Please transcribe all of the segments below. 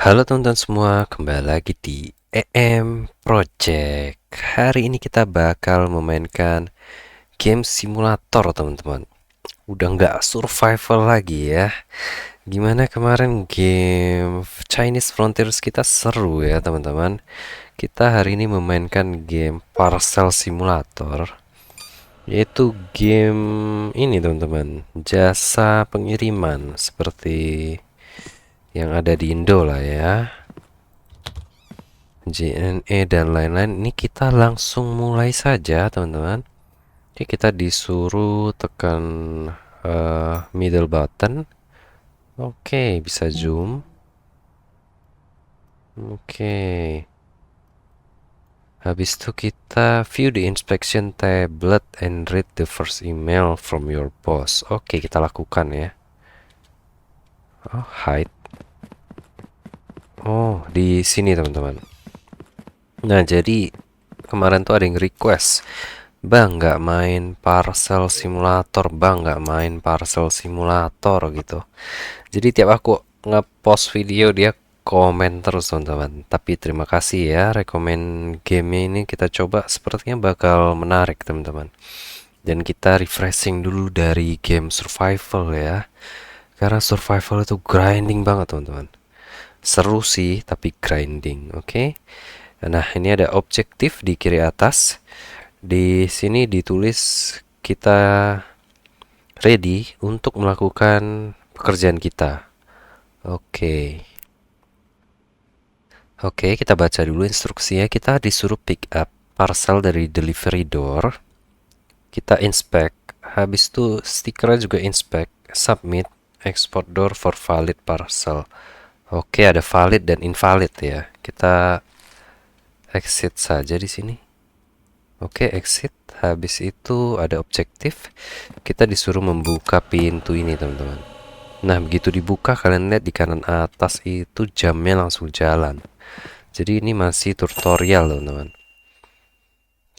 Halo teman-teman semua, kembali lagi di EM Project. Hari ini kita bakal memainkan game simulator teman-teman. Udah nggak survival lagi ya. Gimana kemarin game Chinese Frontiers kita seru ya teman-teman. Kita hari ini memainkan game Parcel Simulator. Yaitu game ini teman-teman, jasa pengiriman seperti yang ada di Indo lah ya. JNE dan lain-lain. Ini kita langsung mulai saja teman-teman. Oke, kita disuruh tekan middle button. Oke, bisa zoom. Oke, habis itu kita view the inspection tablet and read the first email from your boss. Oke, kita lakukan ya. Oh, hide. Oh, di sini teman-teman. Nah, jadi kemarin tuh ada yang request, Bang, nggak main parcel simulator, Bang, nggak main parcel simulator gitu. Jadi tiap aku nge-post video dia komen terus teman-teman. Tapi terima kasih ya, rekomen game ini kita coba, sepertinya bakal menarik teman-teman. Dan kita refreshing dulu dari game survival ya. Karena survival itu grinding banget teman-teman. Seru sih, tapi grinding, oke? Nah, ini ada objektif di kiri atas. Di sini ditulis kita ready untuk melakukan pekerjaan kita. Oke. Oke, kita baca dulu instruksinya. Kita disuruh pick up parcel dari delivery door. Kita inspect. Habis itu stikernya juga inspect. Submit. Export door for valid parcel. Oke, ada valid dan invalid ya. Kita exit saja di sini. Oke, exit. Habis itu ada objektif. Kita disuruh membuka pintu ini, teman-teman. Nah, begitu dibuka, kalian lihat di kanan atas itu jamnya langsung jalan. Jadi ini masih tutorial, teman-teman.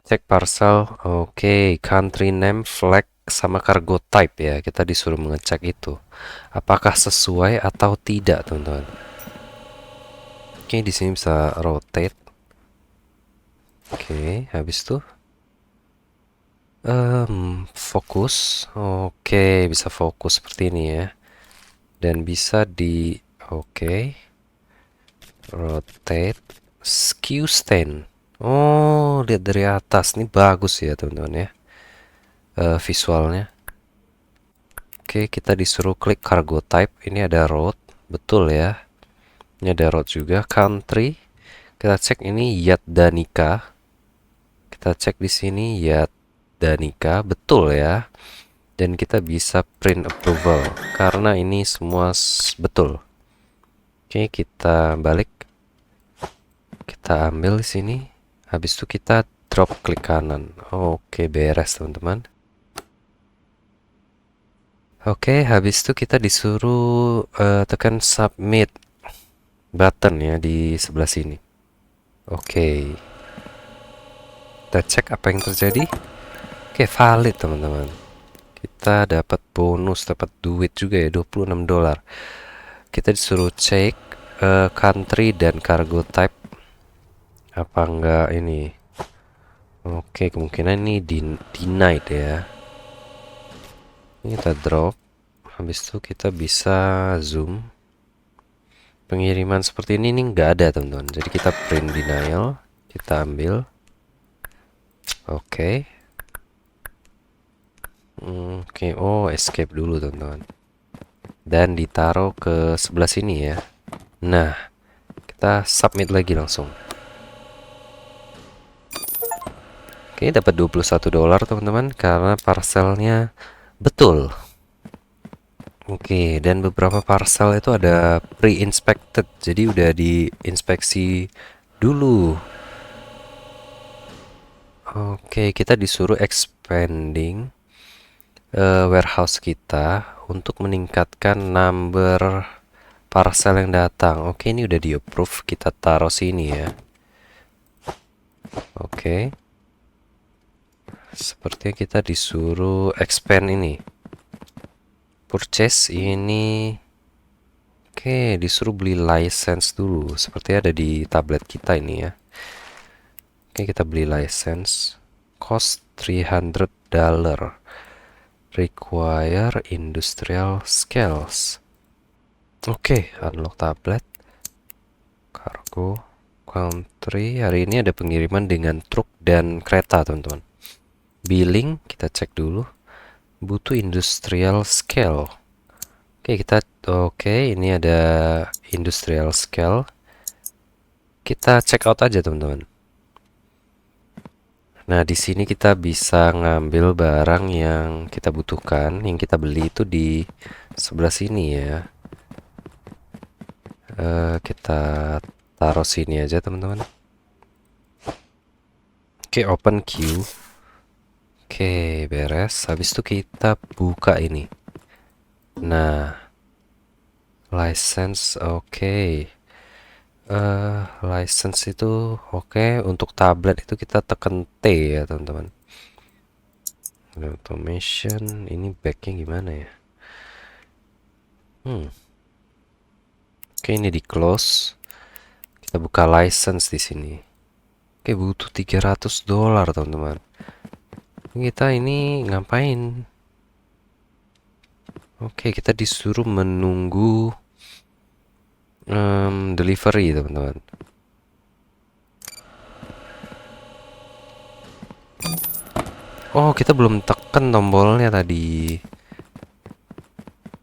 Cek parcel. Oke, country name, flag, sama cargo type ya. Kita disuruh mengecek itu. Apakah sesuai atau tidak, teman-teman. Oke, di sini bisa rotate. Oke, habis itu fokus. Oke, bisa fokus seperti ini ya. Dan bisa di oke, rotate, skew stand. Oh, lihat dari atas. Ini bagus ya, teman-teman ya. Visualnya. Oke, kita disuruh klik cargo type. Ini ada road, betul ya. Ini ada road juga. Country. Kita cek ini Yat Danika. Kita cek di sini Yat Danika, betul ya. Dan kita bisa print approval karena ini semua betul. Oke, kita balik. Kita ambil di sini. Habis itu kita drop klik kanan. Oke, beres teman-teman. Oke, habis itu kita disuruh tekan submit button ya di sebelah sini. Oke. Kita cek apa yang terjadi. Oke, valid teman-teman. Kita dapat bonus, dapat duit juga ya, $26. Kita disuruh cek country dan cargo type. Apa enggak ini? Oke, kemungkinan ini denied ya. Ini kita drop. Habis itu kita bisa zoom. Pengiriman seperti ini nggak ada teman-teman. Jadi kita print denial. Kita ambil. Oke. Oke, oh escape dulu teman-teman. Dan ditaruh ke sebelah sini ya. Nah, kita submit lagi langsung. Oke, dapat $21 teman-teman karena parcelnya betul. Oke, dan beberapa parcel itu ada pre-inspected, jadi udah diinspeksi dulu. Oke, kita disuruh expanding warehouse kita untuk meningkatkan number parcel yang datang. Oke, ini udah di approve, kita taruh sini ya. Oke, sepertinya kita disuruh expand ini. Purchase ini Oke, disuruh beli license dulu. Seperti ada di tablet kita ini ya. Oke, kita beli license. Cost $300. Require industrial skills. Oke, unlock tablet. Cargo. Country. Hari ini ada pengiriman dengan truk dan kereta, teman-teman. Billing, kita cek dulu. Butuh industrial scale. Oke, ini ada industrial scale. Kita check out aja, teman-teman. Nah, di sini kita bisa ngambil barang yang kita butuhkan, yang kita beli itu di sebelah sini ya. Kita taruh sini aja, teman-teman. Oke, open queue. Oke, beres. Habis itu kita buka ini. Nah, license, oke. License itu oke. Untuk tablet itu kita tekan T ya, teman-teman. Automation, ini backnya gimana ya? Oke, ini di close. Kita buka license di sini. Oke, butuh $300, teman-teman. Kita ini ngapain? Oke, kita disuruh menunggu delivery, teman-teman. Oh, kita belum tekan tombolnya tadi.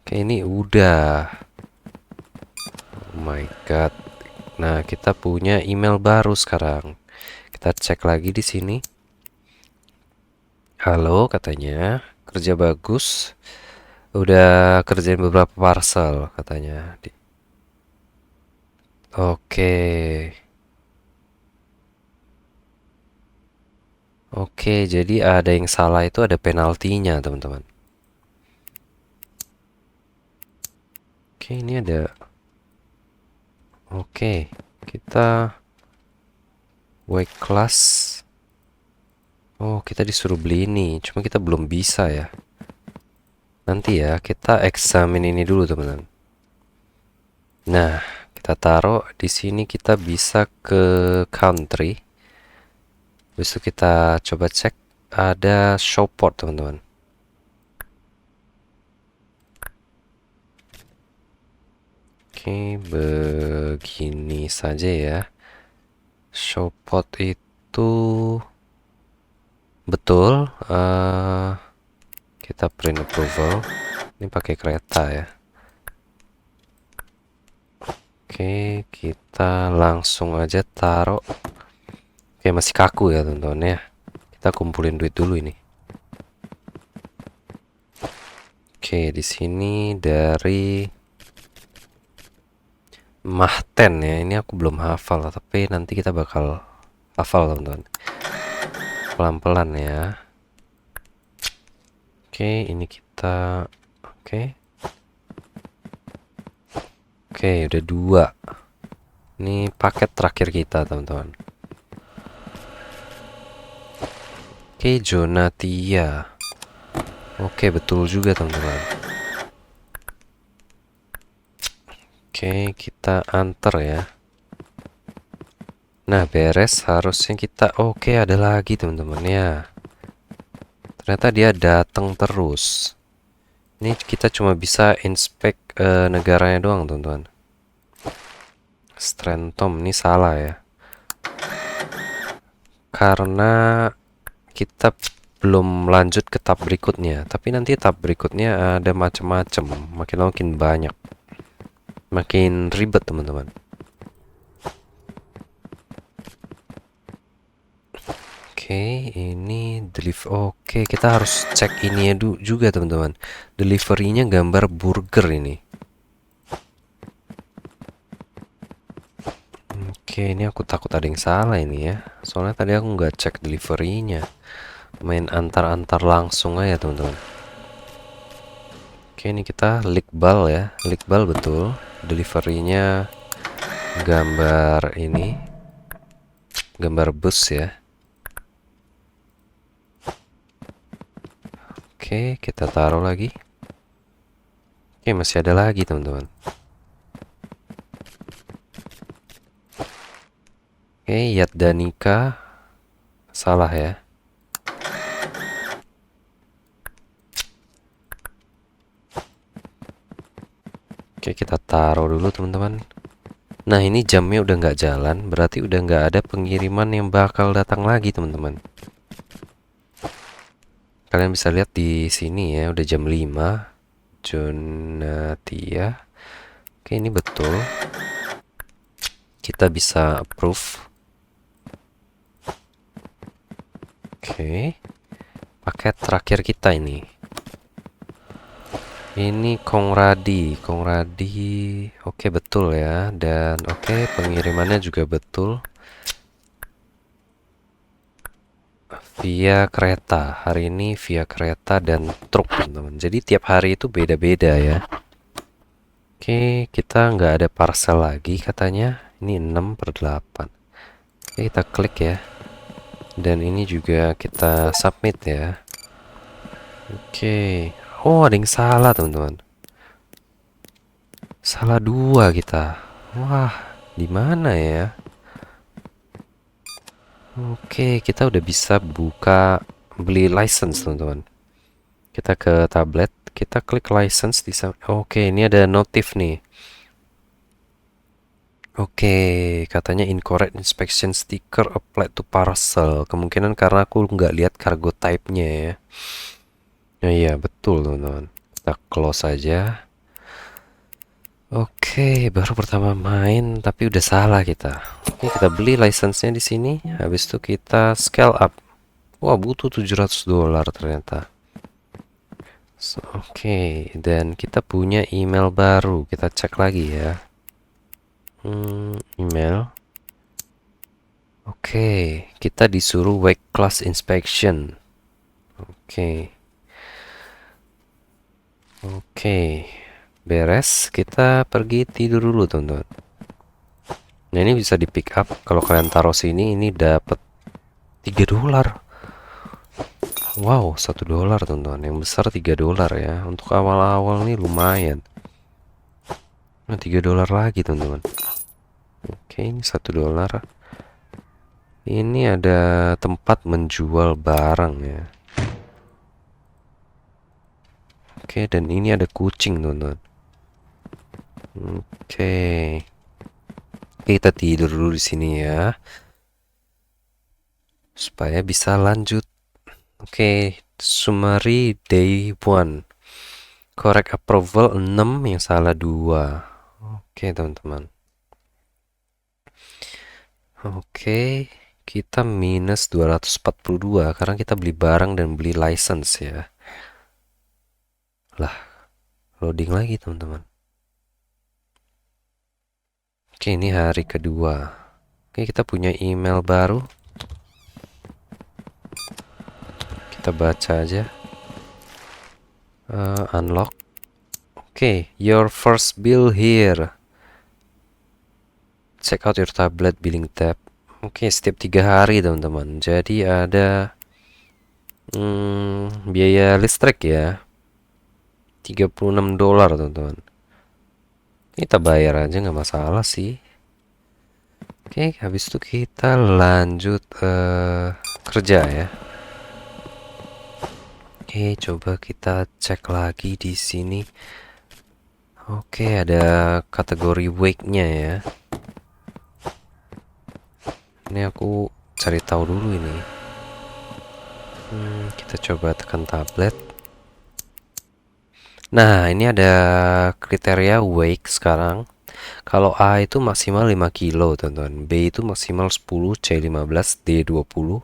Oke, ini udah. Oh my god. Nah, kita punya email baru sekarang. Kita cek lagi di sini. Halo, katanya. Kerja bagus. Udah kerjain beberapa parcel, katanya. Oke. Oke, jadi ada yang salah itu ada penaltinya, teman-teman. Oke, ini ada. Oke, kita weight class. Oh, kita disuruh beli ini, cuma kita belum bisa ya. Nanti ya, kita eksamin ini dulu, teman-teman. Nah, kita taruh di sini, kita bisa ke country. Habis itu kita coba cek ada show port, teman-teman. Oke, begini saja ya. Show port itu betul. Kita print approval. Ini pakai kereta ya. Oke, kita langsung aja taruh. Oke, masih kaku ya, teman-teman ya. Kita kumpulin duit dulu ini. Oke, di sini dari Mahten ya. Ini aku belum hafal, tapi nanti kita bakal hafal, teman-teman. Pelan-pelan ya. Oke, ini kita. Oke. Oke, udah 2. Ini paket terakhir kita, teman-teman. Oke, Jonatia. Oke, betul juga, teman-teman. Oke, kita antar ya. Nah, beres. Harusnya kita. Oke, ada lagi, teman-teman ya. Ternyata dia datang terus. Ini kita cuma bisa inspect negaranya doang, teman-teman. Strentom, ini salah ya. Karena kita belum lanjut ke tab berikutnya. Tapi nanti tab berikutnya ada macam-macam. Makin banyak. Makin ribet, teman-teman. Oke, ini Oke, kita harus cek ini juga, teman-teman. Deliverynya gambar burger ini. Oke, ini aku takut ada yang salah ini ya. Soalnya tadi aku nggak cek deliverynya. Main antar-antar langsung aja, teman-teman. Oke, ini kita Likbal ya. Likbal betul. Deliverynya gambar ini. Gambar bus ya. Oke, kita taruh lagi. Oke, masih ada lagi, teman-teman. Oke, Yat Danika salah ya. Oke, kita taruh dulu teman-teman. Nah, ini jamnya udah nggak jalan, berarti udah nggak ada pengiriman yang bakal datang lagi teman-teman. Kalian bisa lihat di sini ya, udah jam 5. Jonatia. Oke, ini betul. Kita bisa approve. Oke. Paket terakhir kita ini. Ini Kongradi. Oke, betul ya. Dan oke, pengirimannya juga betul. Via kereta. Hari ini via kereta dan truk, teman-teman. Jadi tiap hari itu beda-beda ya. Oke, kita nggak ada parcel lagi katanya. Ini 6/8. Oke, kita klik ya. Dan ini juga kita submit ya. Oke. Oh, ada yang salah, teman-teman. Salah 2 kita. Wah, di mana ya? Oke, kita udah bisa buka beli license, teman-teman. Kita ke tablet, kita klik license di sana. Oke, ini ada notif nih. Oke, katanya incorrect inspection sticker applied to parcel. Kemungkinan karena aku nggak lihat cargo type-nya ya. Nah, iya, betul, teman-teman. Kita close aja. Oke, baru pertama main tapi udah salah kita. Oke, kita beli license-nya di sini. Habis itu kita scale up. Wah, butuh $700 ternyata. Oke, dan kita punya email baru. Kita cek lagi ya. Email. Oke, kita disuruh wake class inspection. Oke. Oke. Beres, kita pergi tidur dulu, teman-teman. Nah, ini bisa di pick up. Kalau kalian taruh sini, ini dapat $3. Wow, $1, teman-teman. Yang besar $3 ya. Untuk awal-awal nih lumayan. Nah, $3 lagi, teman-teman. Oke, ini $1. Ini ada tempat menjual barang ya. Oke, dan ini ada kucing, teman-teman. Oke. Kita tidur dulu di sini ya. Supaya bisa lanjut. Oke, summary day 1. Correct approval 6, yang salah 2. Oke, teman-teman. Oke, kita minus 242 karena kita beli barang dan beli license ya. Lah, loading lagi, teman-teman. Oke, ini hari kedua. Oke, kita punya email baru. Kita baca aja. Unlock. Oke, your first bill here. Check out your tablet billing tab. Oke, setiap 3 hari, teman-teman. Jadi ada biaya listrik ya. $36, teman-teman. Kita bayar aja nggak masalah sih. Oke, habis itu kita lanjut kerja ya. Oke, coba kita cek lagi di sini. Oke, ada kategori wake-nya ya. Ini aku cari tahu dulu ini. Kita coba tekan tablet. Nah, ini ada kriteria wake sekarang. Kalau A itu maksimal 5 kilo, teman-teman. B itu maksimal 10, C 15, D 20,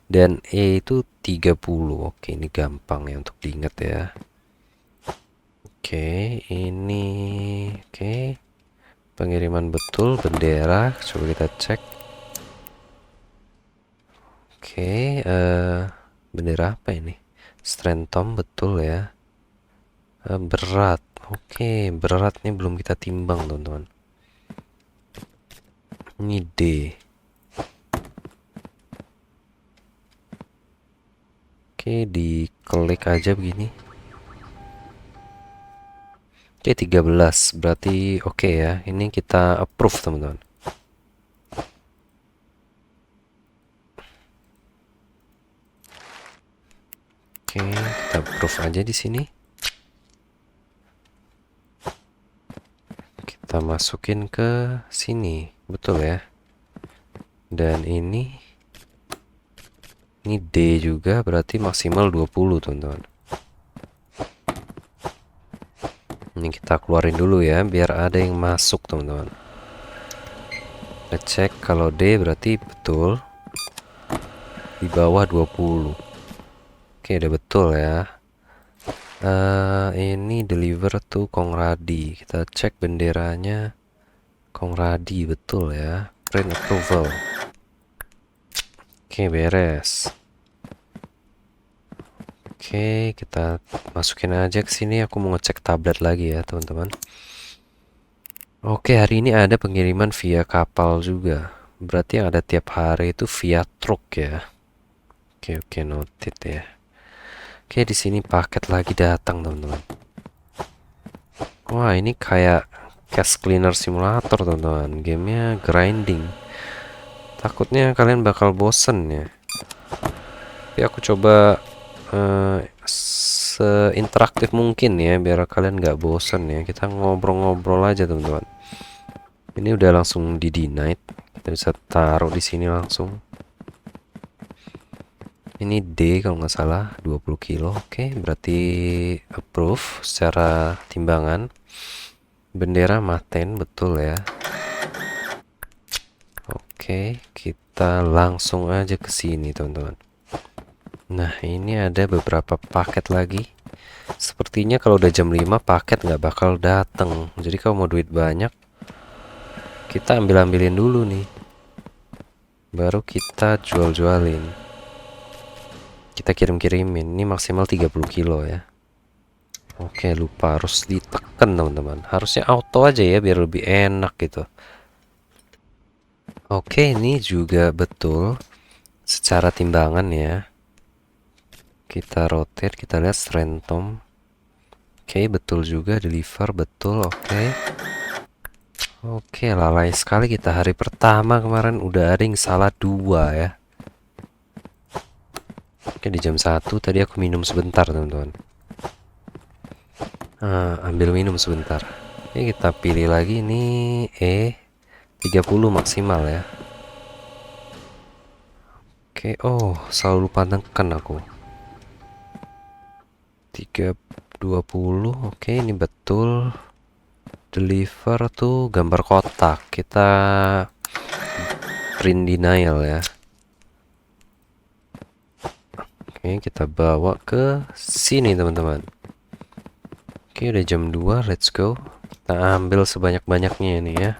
dan E itu 30. Oke, ini gampang ya untuk diingat ya. Oke, ini oke. Pengiriman betul, bendera. Coba kita cek. Oke, bendera apa ini? Strentom betul ya. Berat. Oke, beratnya belum kita timbang, teman-teman. Ini D. Oke, diklik aja begini. Oke, 13. Berarti oke ya. Ini kita approve, teman-teman. Oke, kita approve aja di sini. Kita masukin ke sini, betul ya. Dan ini D juga, berarti maksimal 20, teman-teman. Ini kita keluarin dulu ya, biar ada yang masuk, teman-teman. Kita cek kalau D berarti betul. Di bawah 20. Oke, udah betul ya. Ini deliver to Kongradi. Kita cek benderanya Kongradi, betul ya. Print approval. Oke, beres. Oke, kita masukin aja ke sini. Aku mau ngecek tablet lagi ya, teman-teman. Oke, hari ini ada pengiriman via kapal juga. Berarti yang ada tiap hari itu via truk ya. Oke, noted ya. Oke, di sini paket lagi datang, teman-teman. Wah, ini kayak cash cleaner simulator, teman-teman. Gamenya grinding. Takutnya kalian bakal bosen ya. Tapi aku coba seinteraktif mungkin ya, biar kalian nggak bosen ya. Kita ngobrol-ngobrol aja, teman-teman. Ini udah langsung di denied. Kita bisa taruh di sini langsung. Ini D kalau nggak salah, 20 kilo. Oke, berarti approve secara timbangan. Bendera Maten, betul ya. Oke, kita langsung aja ke sini, teman-teman. Nah, ini ada beberapa paket lagi. Sepertinya kalau udah jam 5 paket nggak bakal datang. Jadi kalau mau duit banyak, kita ambil-ambilin dulu nih. Baru kita jual-jualin. Kita kirim-kirimin. Ini maksimal 30 kilo ya. Oke, lupa harus ditekan, teman-teman. Harusnya auto aja ya, biar lebih enak gitu. Oke, ini juga betul secara timbangan ya. Kita rotate, kita lihat strength tom. Oke, betul juga, deliver betul. Oke, lalai sekali kita hari pertama kemarin udah ada yang salah 2 ya. Oke, di jam 1 tadi aku minum sebentar, teman-teman. Ambil minum sebentar. Oke, kita pilih lagi ini 30 maksimal ya. Oke, oh, selalu lupa tekan aku. 20. Oke, ini betul. Deliver tuh gambar kotak. Kita print denial ya. Oke, kita bawa ke sini, teman-teman. Oke, udah jam 2, let's go. Kita ambil sebanyak-banyaknya ini ya.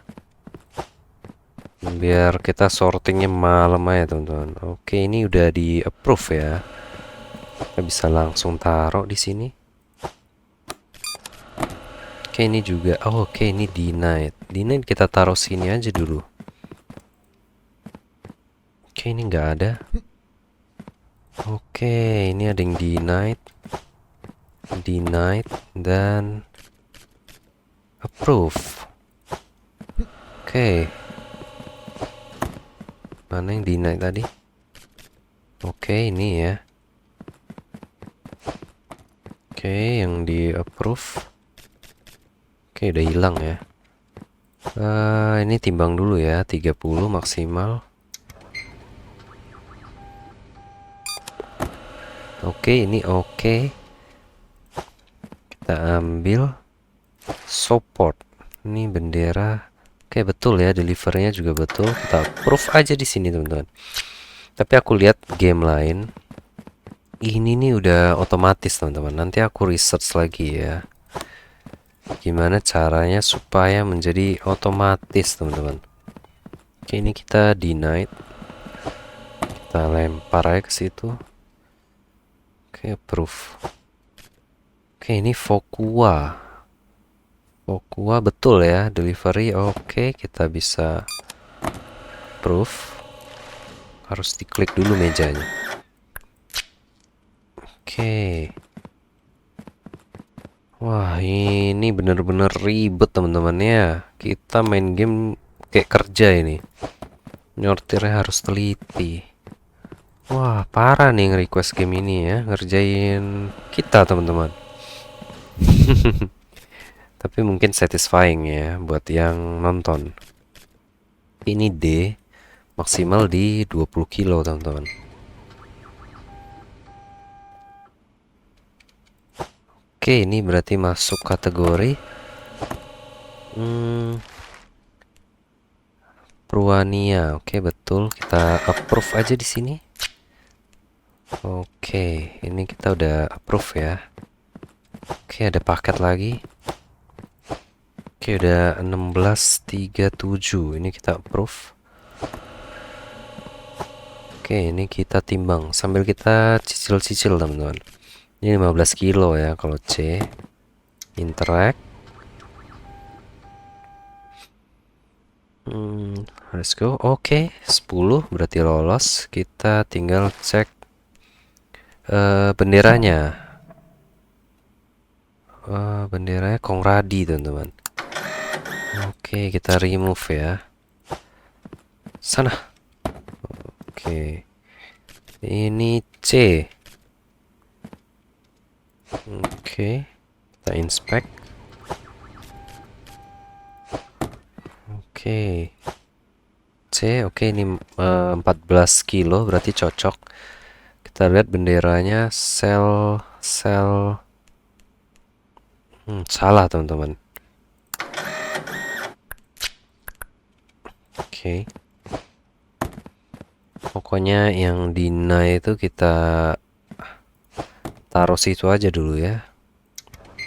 Biar kita sortingnya malam aja, teman-teman. Oke, ini udah di approve ya. Kita bisa langsung taruh di sini. Oke, ini juga. Oh, oke, ini denied. Denied kita taruh sini aja dulu. Oke, ini nggak ada. Oke, ini ada yang denied, dan approve. Oke, mana yang denied tadi? Oke, ini ya. Oke, yang di approve. Oke, udah hilang ya. Ini timbang dulu ya, 30 maksimal. Oke, ini oke. Kita ambil support. Ini bendera. Oke, betul ya, delivernya juga betul. Kita approve aja di sini, teman-teman. Tapi aku lihat game lain. Ini nih udah otomatis, teman-teman. Nanti aku research lagi ya. Gimana caranya supaya menjadi otomatis, teman-teman. Oke, ini kita denied. Kita lempar aja ke situ. Oke, approve. Oke, ini Fokua. Fokua betul ya, delivery. Oke, kita bisa approve. Harus diklik dulu mejanya. Oke. Wah, ini bener-bener ribet, teman-teman ya. Kita main game kayak kerja ini. Nyortirnya harus teliti. Wah, parah nih request game ini ya, ngerjain kita teman-teman. Tapi mungkin satisfying ya buat yang nonton. Ini D maksimal di 20 kilo teman-teman. Oke, ini berarti masuk kategori Purwania. Oke, betul. Kita approve aja di sini. Oke, ini kita udah approve ya. Oke, ada paket lagi. Oke, udah 1637. Ini kita approve. Oke, ini kita timbang sambil kita cicil-cicil teman-teman. Ini 15 kilo ya kalau C. Interact. Let's go. Oke, 10 berarti lolos. Kita tinggal cek benderanya. Benderanya Kongradi teman-teman. Oke, kita remove ya. Sana. Oke. Ini C. Oke. Kita inspect. Oke. C. Oke, ini 14 kilo berarti cocok. Kita lihat benderanya sel salah teman-teman. Oke. Pokoknya yang deny itu kita taruh situ aja dulu ya.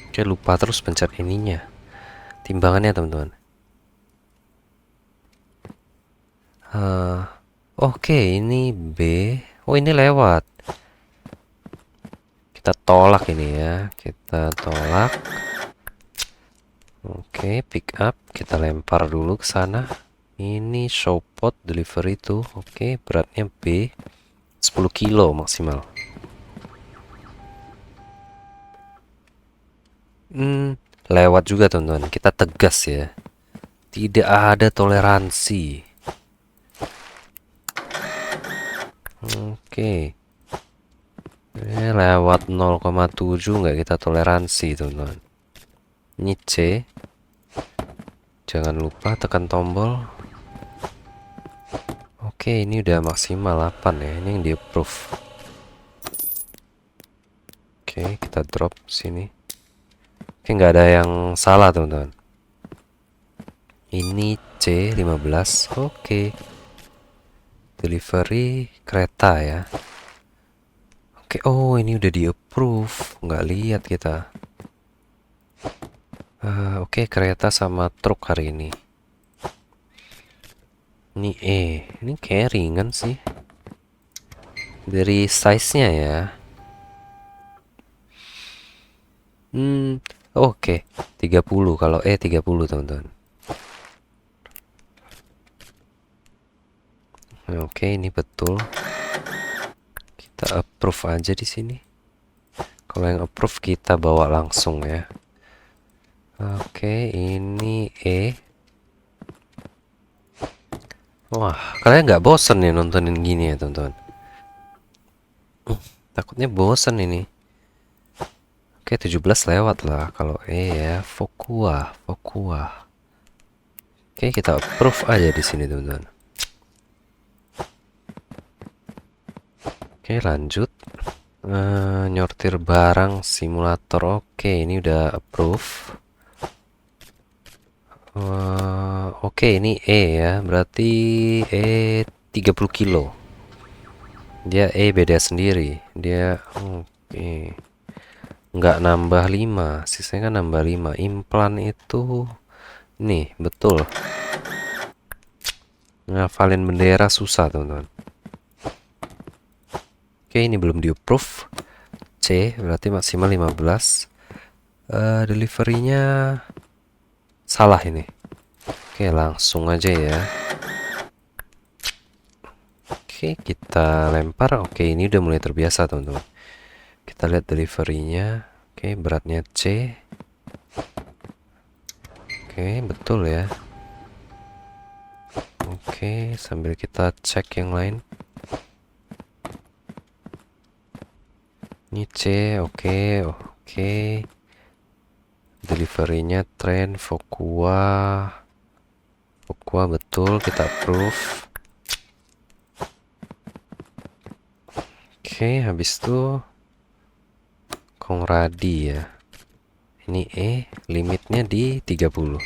Oke, lupa terus pencet ininya. Timbangannya teman-teman. Oke, ini B. Oh, ini lewat. Kita tolak ini ya. Kita tolak. Oke, pick up. Kita lempar dulu ke sana. Ini show pot delivery tuh. Oke, beratnya B. 10 kilo maksimal. Lewat juga teman-teman. Kita tegas ya. Tidak ada toleransi. Oke. Ini lewat 0,7 nggak kita toleransi teman-teman. Ini C. Jangan lupa tekan tombol. Oke, ini udah maksimal 8 ya. Ini yang di approve. Oke, kita drop sini. Oke, nggak ada yang salah teman-teman. Ini C15. Oke. Delivery kereta ya. Oke, oh ini udah di approve. Nggak lihat kita. Oke, kereta sama truk hari ini. Ini E. Ini kayak ringan sih. Dari size-nya ya. Oke. 30. Kalau E 30 teman-teman. Oke, ini betul. Kita approve aja di sini. Kalau yang approve kita bawa langsung ya. Oke, ini E. Wah, kalian nggak bosen nih nontonin gini ya teman-teman? Takutnya bosen ini. Oke, 17 lewat lah kalau E ya. Fokua. Oke, kita approve aja di sini teman-teman. Oke, lanjut. Nyortir barang simulator. Oke, ini udah approve. Oke, ini E ya. Berarti E 30 kilo. Dia E beda sendiri. Dia oke. Nggak nambah 5. Sisanya kan nambah 5. Implan itu nih, betul. Ngafalin bendera susah, teman-teman. Oke, ini belum di approve. C berarti maksimal 15. Deliverynya salah ini. Oke, langsung aja ya. Oke, kita lempar. Oke, ini udah mulai terbiasa teman-teman. Kita lihat deliverynya. Oke, beratnya C. Oke, betul ya. Oke, sambil kita cek yang lain. Ini C, oke, oke. Deliverynya train Fokua. Fokua betul, kita approve. Oke, habis itu Kongradi ya. Ini limitnya di 30.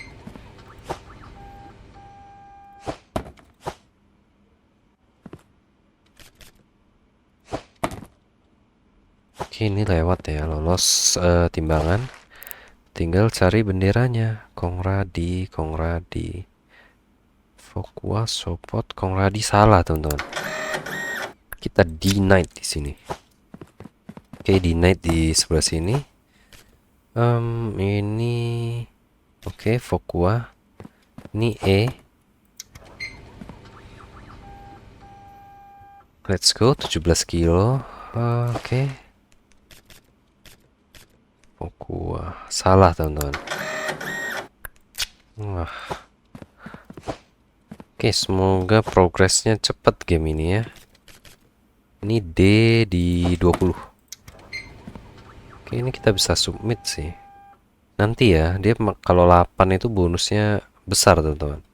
Oke, ini lewat ya, lolos timbangan. Tinggal cari benderanya. Kongradi, Kongradi. Fokua, Sopot, Kongradi salah, teman-teman. Kita denied di sini. Oke, denied di sebelah sini. Ini oke, Fokua. Ini Let's go, 17 kilo. Oke. Fokua. Salah, teman-teman. Wah. Oke, semoga progresnya cepat game ini ya. Ini D di 20. Oke, ini kita bisa submit sih. Nanti ya, dia kalau 8 itu bonusnya besar, teman-teman.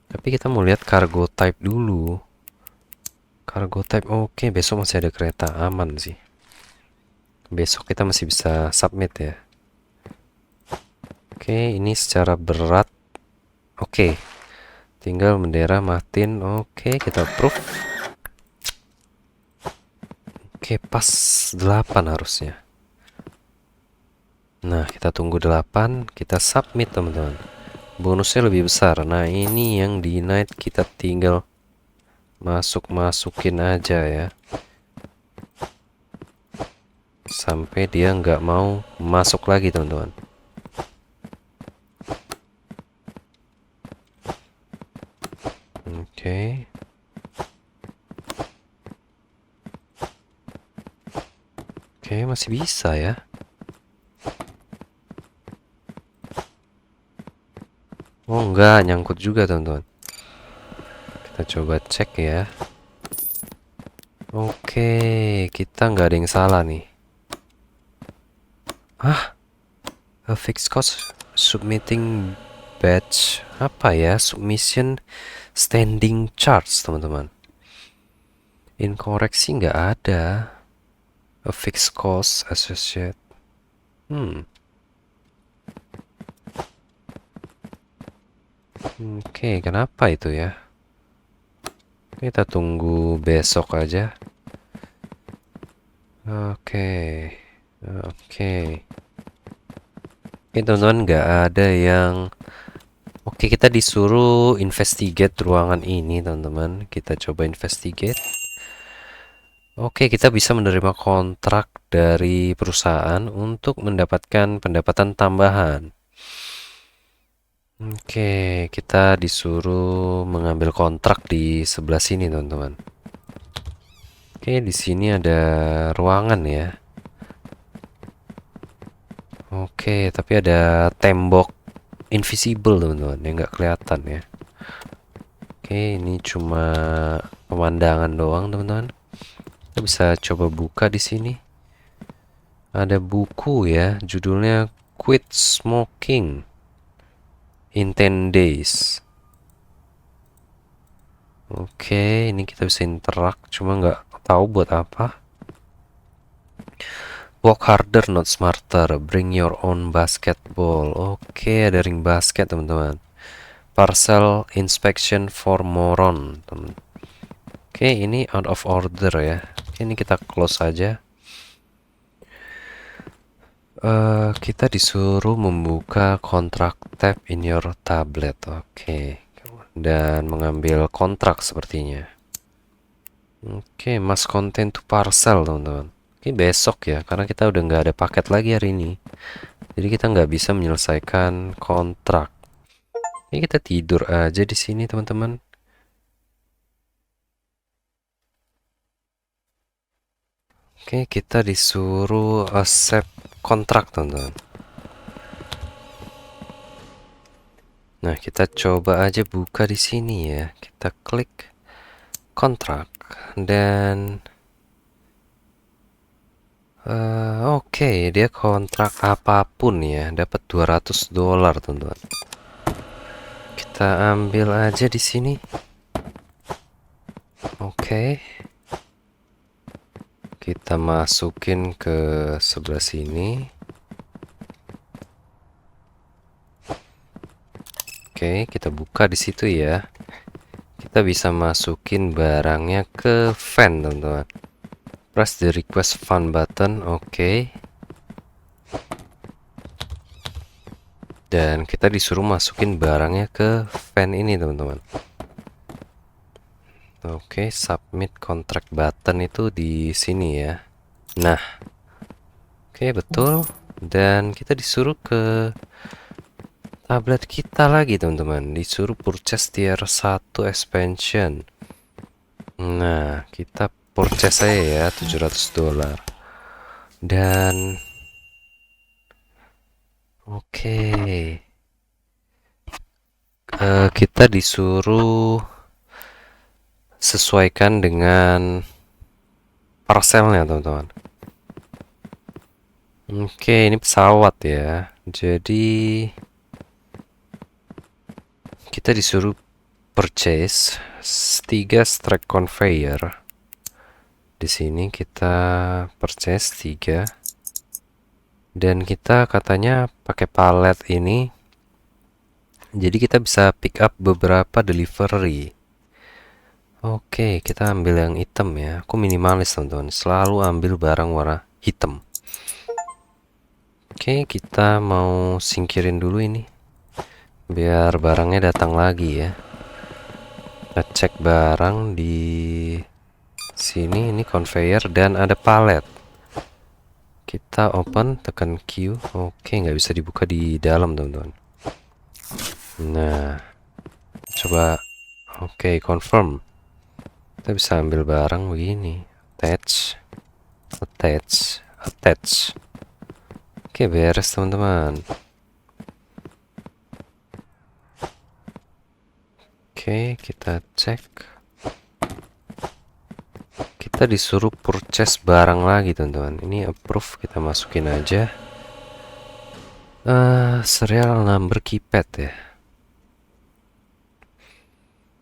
Tapi kita mau lihat cargo type dulu. Cargo type, oke, besok masih ada kereta, aman sih. Besok kita masih bisa submit ya. Oke, ini secara berat. Oke. Tinggal bendera Martin. Oke, kita approve. Oke, pas 8 harusnya. Nah, kita tunggu 8, kita submit, teman-teman. Bonusnya lebih besar. Nah, ini yang denied, kita tinggal masukin aja ya. Sampai dia nggak mau masuk lagi, teman-teman. Oke. Oke, masih bisa ya. Oh, enggak, nyangkut juga, teman-teman. Kita coba cek ya. Oke, kita nggak ada yang salah nih. A fixed cost submitting batch. Apa ya? Submission standing charge, teman-teman. Incorrect sih nggak ada. A fixed cost associate. Oke, kenapa itu ya? Kita tunggu besok aja. Oke. Oke. Oke, teman-teman, nggak ada yang... Oke, kita disuruh investigate ruangan ini, teman-teman. Kita coba investigate. Oke, kita bisa menerima kontrak dari perusahaan untuk mendapatkan pendapatan tambahan. Oke, kita disuruh mengambil kontrak di sebelah sini, teman-teman. Oke, di sini ada ruangan ya. Oke, tapi ada tembok invisible, teman-teman, yang nggak kelihatan ya. Oke, ini cuma pemandangan doang, teman-teman. Kita bisa coba buka di sini. Ada buku ya, judulnya Quit Smoking in 10 Days. Oke, ini kita bisa interact, cuma nggak tahu buat apa. Work harder, not smarter. Bring your own basketball. Oke, ada ring basket, teman-teman. Parcel inspection for moron, teman. Oke, ini out of order ya. Oke, ini kita close aja. Kita disuruh membuka kontrak tab in your tablet. Oke, dan mengambil kontrak sepertinya. Oke, must contain to parcel, teman-teman. Oke, besok ya, karena kita udah nggak ada paket lagi hari ini. Jadi kita nggak bisa menyelesaikan kontrak. Ini kita tidur aja di sini, teman-teman. Oke, kita disuruh accept kontrak, teman-teman. Nah, kita coba aja buka di sini ya. Kita klik kontrak dan Oke, dia kontrak apapun ya, dapat $200 teman-teman. Kita ambil aja di sini. Oke. Kita masukin ke sebelah sini. Oke, kita buka di situ ya. Kita bisa masukin barangnya ke van, teman-teman. Press the request fund button. Oke. Dan kita disuruh masukin barangnya ke van ini, teman-teman. Oke, submit contract button itu di sini ya. Nah, oke betul. Dan kita disuruh ke tablet kita lagi, teman-teman. Disuruh purchase tier 1 expansion. Nah, kita purchase aja ya, $700. Dan oke. Kita disuruh sesuaikan dengan parcelnya, teman-teman. Oke, ini pesawat ya. Jadi kita disuruh purchase 3 strike conveyor. Di sini kita purchase 3. Dan kita katanya pakai palet ini. Jadi kita bisa pick up beberapa delivery. Oke, kita ambil yang hitam ya. Aku minimalis, teman-teman. Selalu ambil barang warna hitam. Oke, kita mau singkirin dulu ini. Biar barangnya datang lagi ya. Kita cek barang di sini. Ini conveyor dan ada palet. Kita open, tekan Q. Oke, nggak bisa dibuka di dalam, teman-teman. Nah, coba. Oke, confirm. Kita bisa ambil barang begini. Attach, attach, attach. Oke, beres, teman-teman. Oke, kita cek. Kita disuruh purchase barang lagi, teman-teman. Ini approve, kita masukin aja. Serial number keypad ya.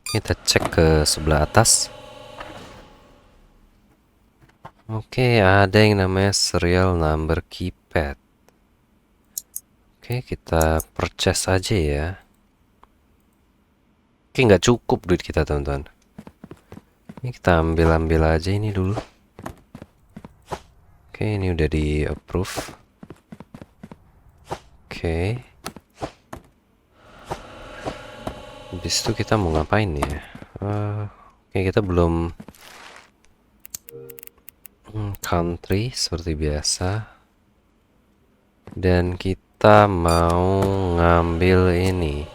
Kita cek ke sebelah atas. Oke, ada yang namanya serial number keypad. Oke, kita purchase aja ya. Oke, nggak cukup duit kita, teman-teman. Ini kita ambil aja ini dulu. Oke, ini udah di approve. Oke. Habis itu kita mau ngapain ya? Oke, kita belum country seperti biasa. Dan kita mau ngambil ini.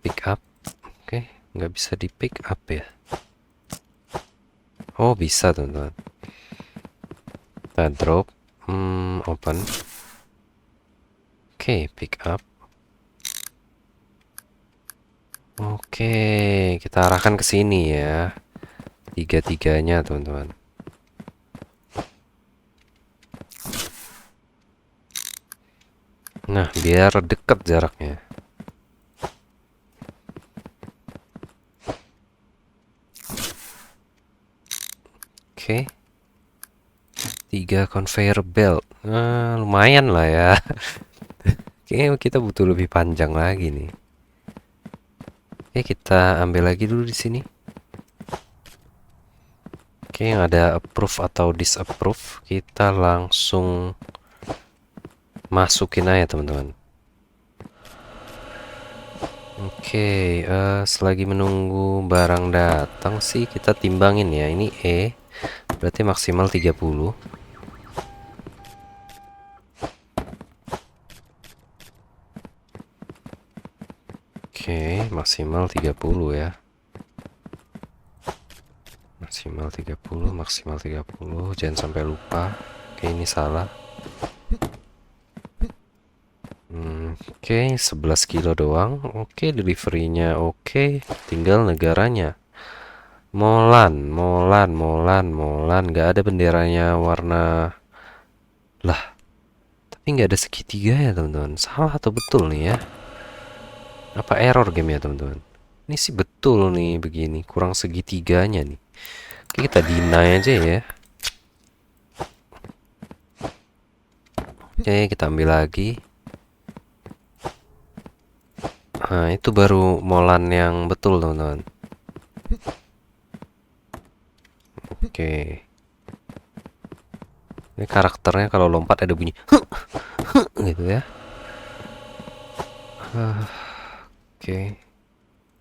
Pick up. Oke, nggak bisa di pick up ya. Oh, bisa, teman-teman. Kita drop. Open. Oke, pick up. Oke, kita arahkan ke sini ya. Tiga-tiganya, teman-teman. Nah, biar dekat jaraknya. Oke. 3 conveyor belt. Lumayan lah ya. Kayaknya kita butuh lebih panjang lagi nih. Oke, kita ambil lagi dulu di sini. Oke, yang ada approve atau disapprove, kita langsung masukin aja, teman-teman. Oke, selagi menunggu barang datang sih kita timbangin ya. Ini E, berarti maksimal 30. Oke, maksimal 30 ya. Maksimal 30, maksimal 30. Jangan sampai lupa. Oke, ini salah. Oke, 11 kilo doang. Oke, deliverynya oke. Tinggal negaranya. Molan. Nggak ada benderanya warna lah. Tapi nggak ada segitiga ya teman-teman. Salah atau betul nih ya? Apa error game ya teman-teman? Ini sih betul nih begini. Kurang segitiganya nih. Oke, kita deny aja ya. Oke, kita ambil lagi. Nah, itu baru molan yang betul teman-teman. Oke. Ini karakternya kalau lompat ada bunyi gitu ya. Oke.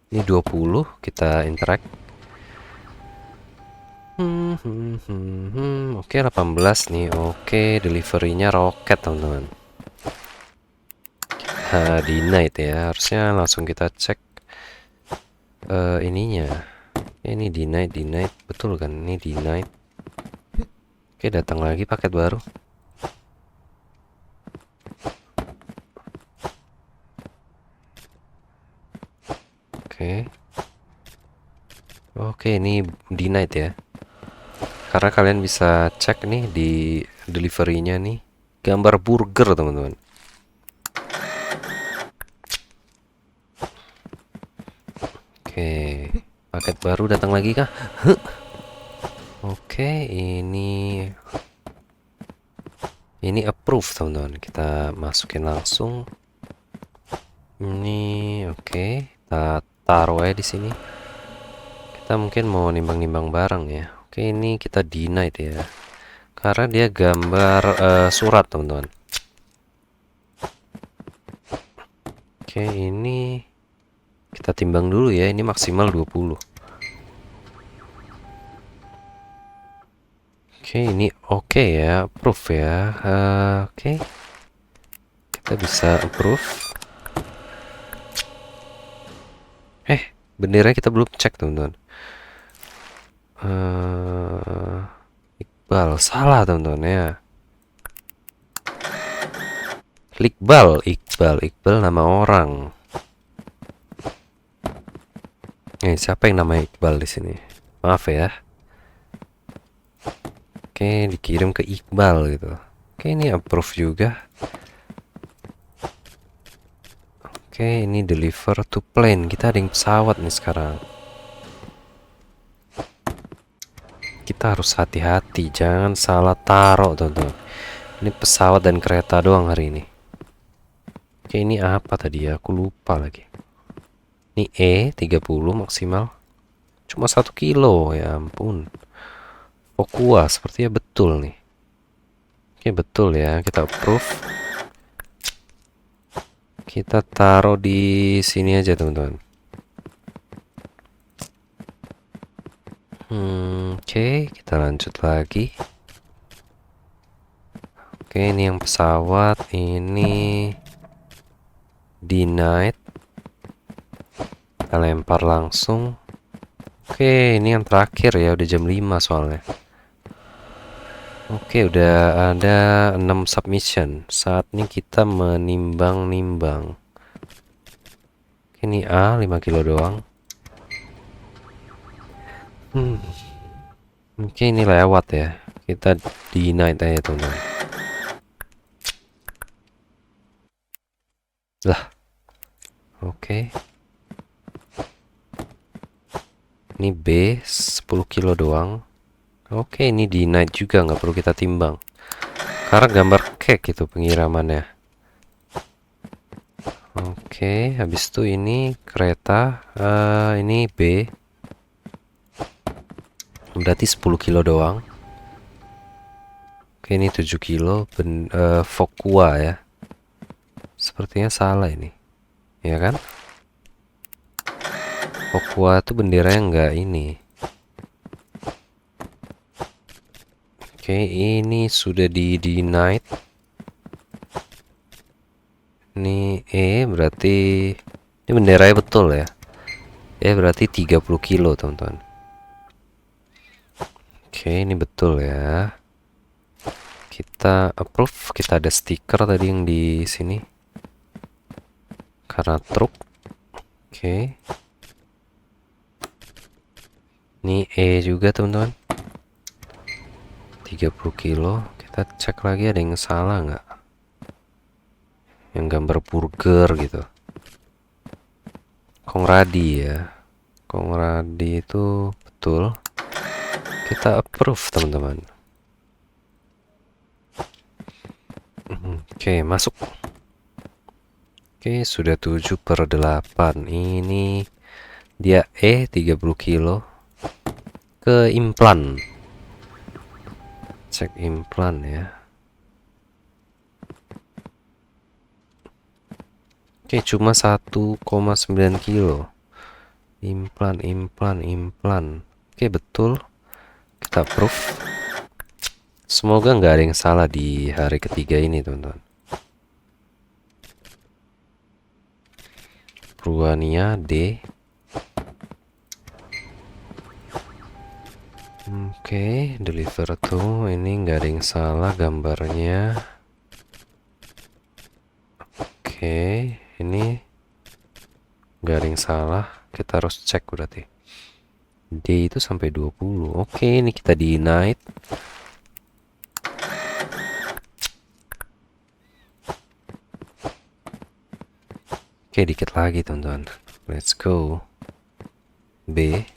Ini 20 kita interact. Oke, 18 nih. Oke, deliverynya roket teman-teman. Denied ya. Harusnya langsung kita cek ininya. Ini denied. Betul kan? Ini denied. Oke, datang lagi paket baru. Oke, ini denied ya. Karena kalian bisa cek nih di deliverynya nih. Gambar burger teman-teman. Oke, paket baru datang lagi kah? Oke, ini approve teman-teman. Kita masukin langsung. Ini oke, kita taruh aja di sini. Kita mungkin mau nimbang-nimbang barang ya. Oke, ini kita denied ya. Karena dia gambar surat teman-teman. Oke, ini kita timbang dulu ya. Ini maksimal 20. Oke, ini oke ya, approve ya. Oke, kita bisa approve. Bendera kita belum cek teman-teman. Iqbal salah teman-teman ya. Iqbal nama orang. Siapa yang namanya Iqbal di sini? Maaf ya. Oke, dikirim ke Iqbal gitu. Oke, ini approve juga. Oke, ini deliver to plane. Kita ada yang pesawat nih sekarang. Kita harus hati-hati, jangan salah taruh teman-teman. Ini pesawat dan kereta doang hari ini. Oke, ini apa tadi ya? Aku lupa lagi. Ini E30 maksimal. Cuma 1 kilo, ya ampun. Fokua, sepertinya betul nih. Oke, betul ya. Kita approve. Kita taruh di sini aja teman-teman. Oke, kita lanjut lagi. Oke, ini yang pesawat. Ini denied. Kita lempar langsung. Oke, ini yang terakhir ya. Udah jam 5 soalnya. Oke, udah ada 6 submission. Saat ini kita menimbang-nimbang. Ini A 5 kilo doang. Oke, ini lewat ya. Kita denied aja teman-teman. Lah. Oke. Ini B 10 kilo doang. Oke, ini denied juga, nggak perlu kita timbang. Karena gambar cake itu pengiramannya. Oke, habis itu ini kereta. Ini B. Berarti 10 kilo doang. Oke, ini 7 kilo. Fokua ya. Sepertinya salah ini. Ya kan? Fokua tuh benderanya nggak ini. Oke, ini sudah di denied. Ini berarti ini benderanya betul ya. Berarti 30 kilo teman-teman. Oke, ini betul ya. Kita approve. Kita ada stiker tadi yang di sini. Karena truk. Oke. Ini E juga teman-teman, 30 kilo. Kita cek lagi ada yang salah nggak, yang gambar burger gitu. Kongradi ya, Kongradi itu betul. Kita approve teman-teman. Oke, masuk. Oke, sudah 7/8. Ini dia E 30 kilo ke implan. Cek implan ya. Oke, cuma 1,9 kilo. Implan. Oke, betul. Kita approve. Semoga nggak ada yang salah di hari ketiga ini, teman-teman. Ruania D. Oke, deliver tuh. Ini nggak ada yang salah gambarnya. Oke, ini nggak ada yang salah. Kita harus cek berarti. D itu sampai 20. Oke, ini kita di night. Oke, dikit lagi teman-teman. Let's go. B.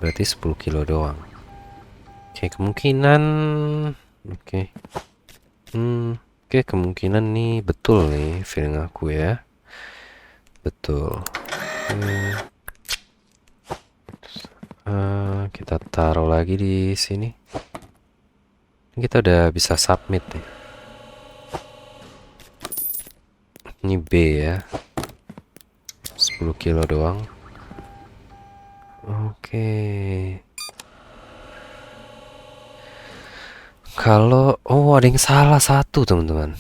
Berarti 10 kilo doang. Oke, kemungkinan. Oke. Oke, kemungkinan nih betul nih feeling aku ya. Betul. Kita taruh lagi di sini. Kita udah bisa submit nih. Ini B ya. 10 kilo doang. Oke. Kalau ada yang salah satu teman-teman.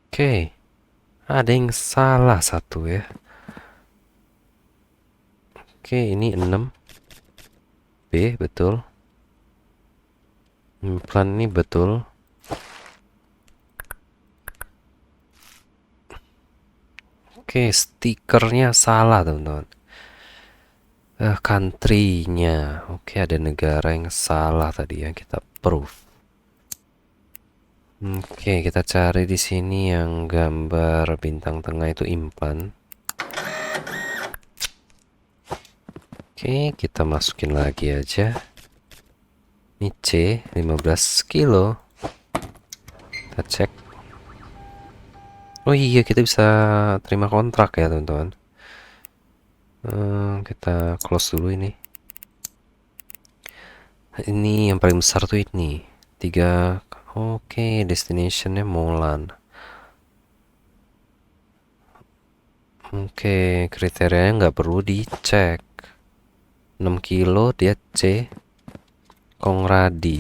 Oke. Ada yang salah satu ya. Oke, ini 6. B betul. Implan ini betul. Oke, stikernya salah teman-teman. Country-nya. Oke, ada negara yang salah tadi ya, kita proof. Oke, kita cari di sini yang gambar bintang tengah itu implan. Oke, kita masukin lagi aja. Ini C 15 kilo. Kita cek. Oh iya, kita bisa terima kontrak ya teman-teman. Kita close dulu ini. Ini yang paling besar tuh ini 3. Oke, destinationnya Molan. Oke, kriterianya nggak perlu dicek. 6 kilo dia C Kongradi.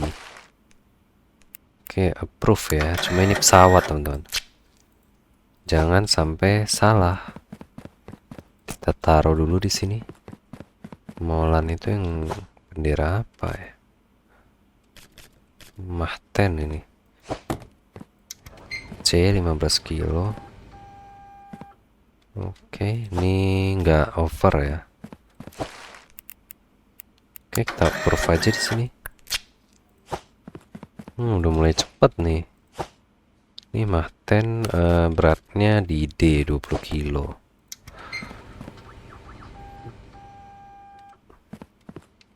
Oke, approve ya. Cuma ini pesawat teman-teman, jangan sampai salah. Kita taruh dulu di sini. Molan itu yang bendera apa ya? Mahten ini. C 15 kilo. Oke, ini nggak over ya. Oke, kita approve aja di sini. Udah mulai cepet nih. Ini Mahten beratnya di D 20 kilo.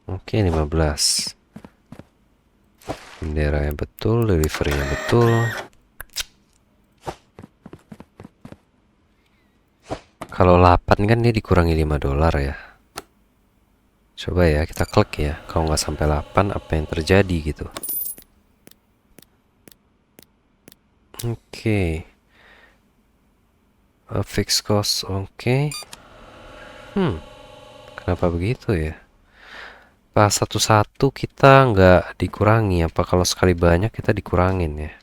Oke, 15. Benderanya betul, delivery-nya betul. Kalau 8 kan dia dikurangi $5 ya. Coba ya, kita klik ya. Kalau nggak sampai 8, apa yang terjadi gitu. Oke. Fixed cost, oke. Kenapa begitu ya? Pas satu-satu kita nggak dikurangi. Apa kalau sekali banyak kita dikurangin ya?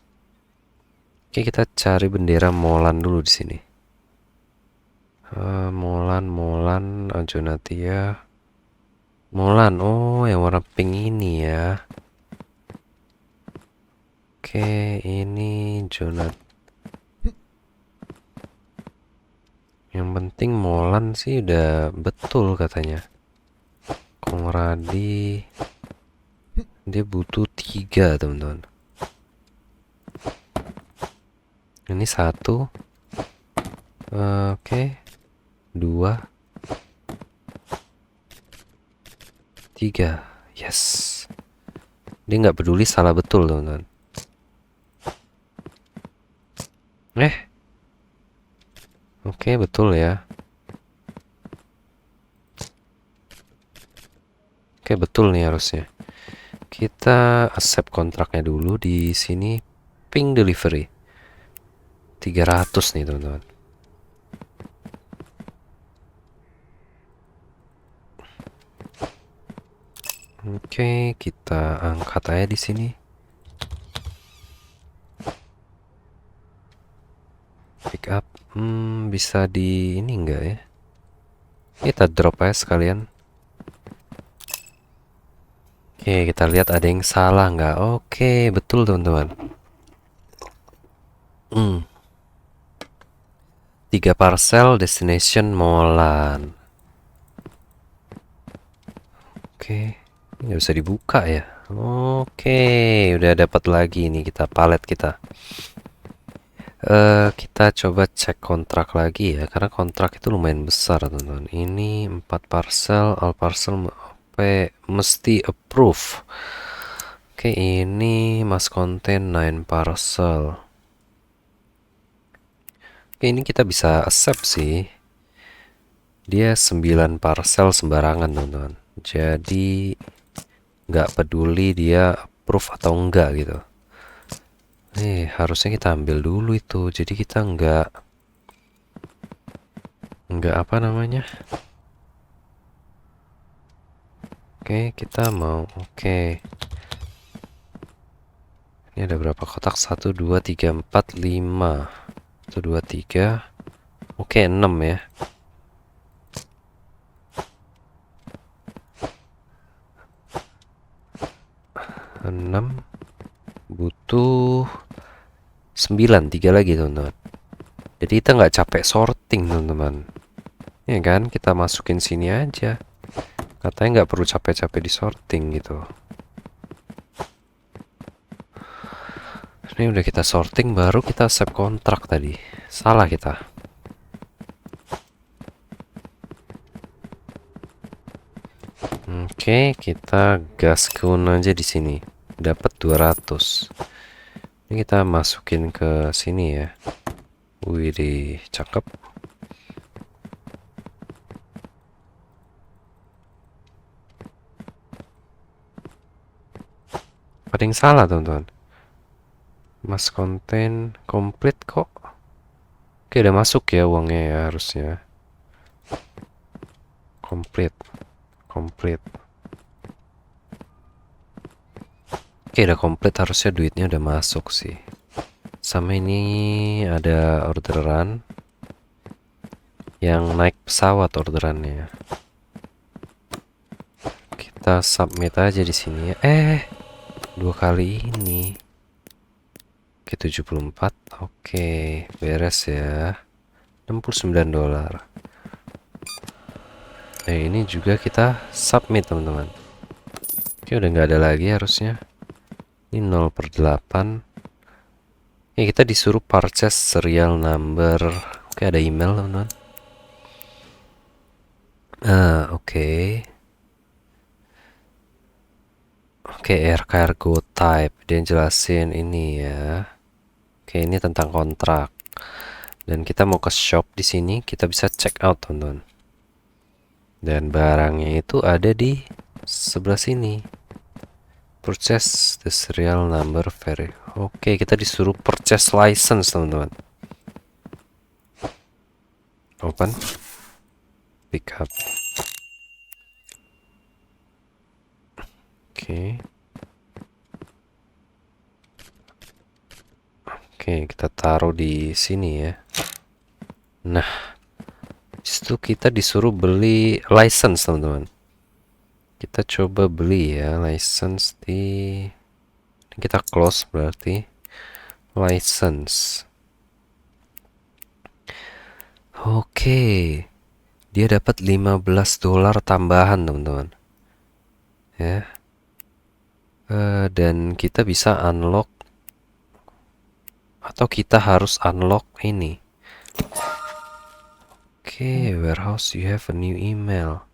Oke, kita cari bendera Molan dulu di sini. Molan, Jonatia. Molan, oh yang warna pink ini ya. Oke, ini Jonat. Yang penting Molan sih udah betul katanya. Kongradi dia butuh 3 teman-teman. Ini 1. Oke. 2, 3. Yes. Dia nggak peduli salah betul teman-teman. Oke, betul ya. Oke, betul nih harusnya. Kita accept kontraknya dulu di sini. Ping delivery 300 nih teman-teman. Oke, kita angkat aja di sini. Pick up. Bisa di ini enggak ya? Kita drop aja sekalian. Oke, kita lihat ada yang salah nggak? Oke, betul teman-teman. 3 parcel destination Molan. Oke, ini nggak bisa dibuka ya. Oke, udah dapat lagi nih kita palet kita. Kita coba cek kontrak lagi ya, karena kontrak itu lumayan besar teman-teman. Ini 4 parcel, all parcel mesti approve. Oke, ini must contain 9 parcel. Oke, ini kita bisa accept sih. Dia 9 parcel sembarangan teman-teman. Jadi nggak peduli dia approve atau enggak gitu. Harusnya kita ambil dulu itu. Jadi kita nggak apa namanya. Oke, kita mau. Oke. Ini ada berapa kotak? 1, 2, 3, 4, 5. 1, 2, 3. Oke, 6 ya. 6. Butuh 9. 3 lagi teman-teman. Jadi kita nggak capek sorting teman-teman. Ya kan, kita masukin sini aja. Katanya nggak perlu capek-capek di sorting gitu. Ini udah kita sorting, baru kita save kontrak tadi. Salah kita. Oke, kita gaskun aja di sini. Dapat 200. Ini kita masukin ke sini ya. Wih, cakep. Ada yang salah teman-teman. Mas konten komplit kok. Oke, udah masuk ya uangnya ya harusnya. Komplit. Oke, udah komplit, harusnya duitnya udah masuk sih. Sama ini ada orderan yang naik pesawat orderannya. Kita submit aja di sini ya. 2 kali ini. Oke, 74. Oke, beres ya. $69. Ini juga kita submit teman-teman. Oke, udah nggak ada lagi harusnya. Ini 0/8. Kita disuruh purchase serial number. Oke, ada email teman-teman. Oke. Oke, air cargo type. Dia jelasin ini ya. Oke, ini tentang kontrak. Dan kita mau ke shop di sini, kita bisa check out teman-teman. Dan barangnya itu ada di sebelah sini. Purchase the serial number very. Oke, kita disuruh purchase license teman-teman. Open. Pick up. Oke. Oke, kita taruh di sini ya. Nah, disitu kita disuruh beli license teman-teman. Kita coba beli ya license di. Kita close berarti license. Oke, dia dapat $15 tambahan, teman-teman. Ya. Dan kita bisa unlock, atau kita harus unlock ini. Oke, warehouse, you have a new email.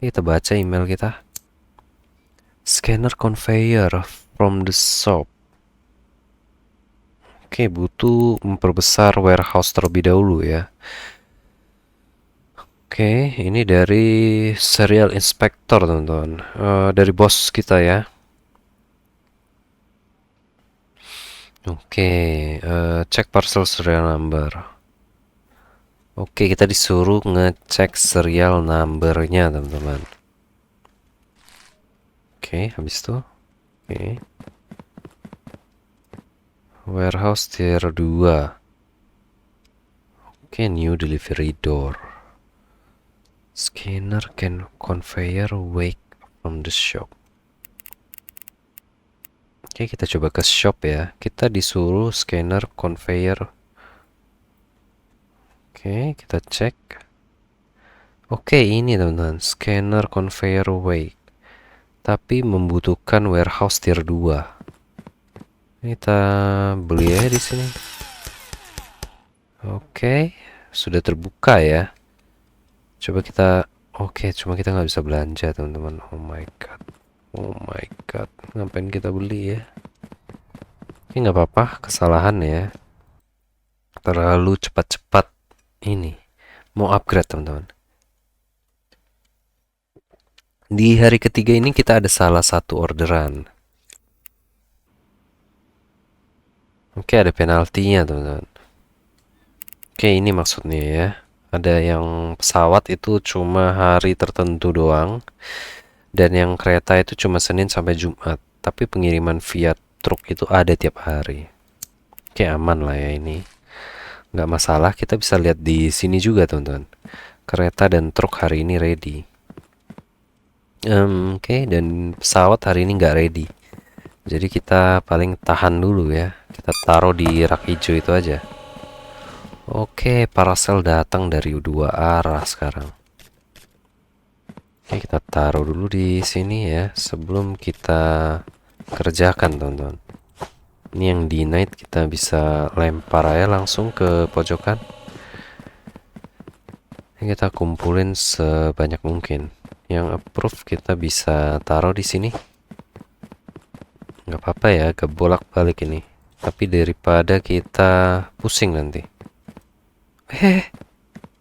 Kita baca email kita. Scanner conveyor from the shop. Oke, butuh memperbesar warehouse terlebih dahulu ya. Oke, ini dari serial inspector, teman-teman. Dari bos kita ya. Oke, cek parcel serial number. Oke, kita disuruh ngecek serial numbernya, teman-teman. Oke, habis itu. Oke. Warehouse tier 2. Oke, new delivery door. Scanner can conveyor wake from the shop. Oke, kita coba ke shop ya. Kita disuruh scanner conveyor. Oke, kita cek. Oke, ini teman-teman, scanner conveyor wake. Tapi membutuhkan warehouse tier 2. Kita beli ya di sini. Oke, sudah terbuka ya. Coba kita, oke, cuma kita nggak bisa belanja, teman-teman. Oh my god. Oh my god, ngapain kita beli ya? Ini nggak apa-apa, kesalahan ya. Terlalu cepat-cepat ini. Mau upgrade, teman-teman. Di hari ketiga ini kita ada salah satu orderan. Oke, ada penaltinya, teman-teman. Oke, ini maksudnya ya. Ada yang pesawat itu cuma hari tertentu doang. Dan yang kereta itu cuma Senin sampai Jumat. Tapi pengiriman via truk itu ada tiap hari. Oke, aman lah ya ini. Nggak masalah, kita bisa lihat di sini juga, teman-teman. Kereta dan truk hari ini ready. Oke, dan pesawat hari ini nggak ready. Jadi kita paling tahan dulu ya. Kita taruh di rak hijau itu aja. Oke, parcel datang dari dua arah sekarang. Oke, kita taruh dulu di sini ya sebelum kita kerjakan, teman-teman. Ini yang denied kita bisa lempar aja langsung ke pojokan. Ini kita kumpulin sebanyak mungkin. Yang approve kita bisa taruh di sini. Nggak apa-apa ya, kebolak-balik ini. Tapi daripada kita pusing nanti.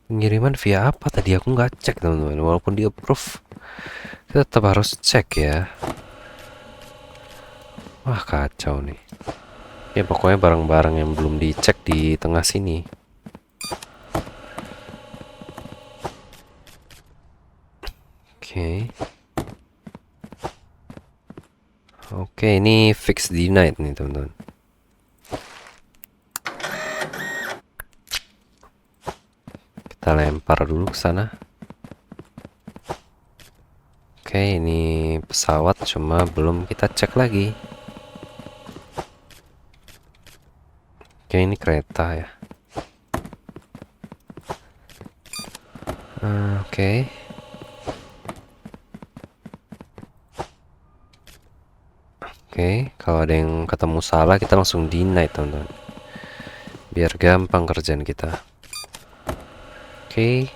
Pengiriman via apa tadi? Aku nggak cek, teman-teman. Walaupun di approve, kita tetap harus cek ya. Wah, kacau nih. Ya pokoknya barang-barang yang belum dicek di tengah sini. Oke. Oke, ini fix denied nih, teman-teman. Kita lempar dulu ke sana. Oke, ini pesawat cuma belum kita cek lagi. Oke, ini kereta ya. Oke. Oke, kalau ada yang ketemu salah kita langsung deny, teman-teman. Biar gampang kerjaan kita. Oke.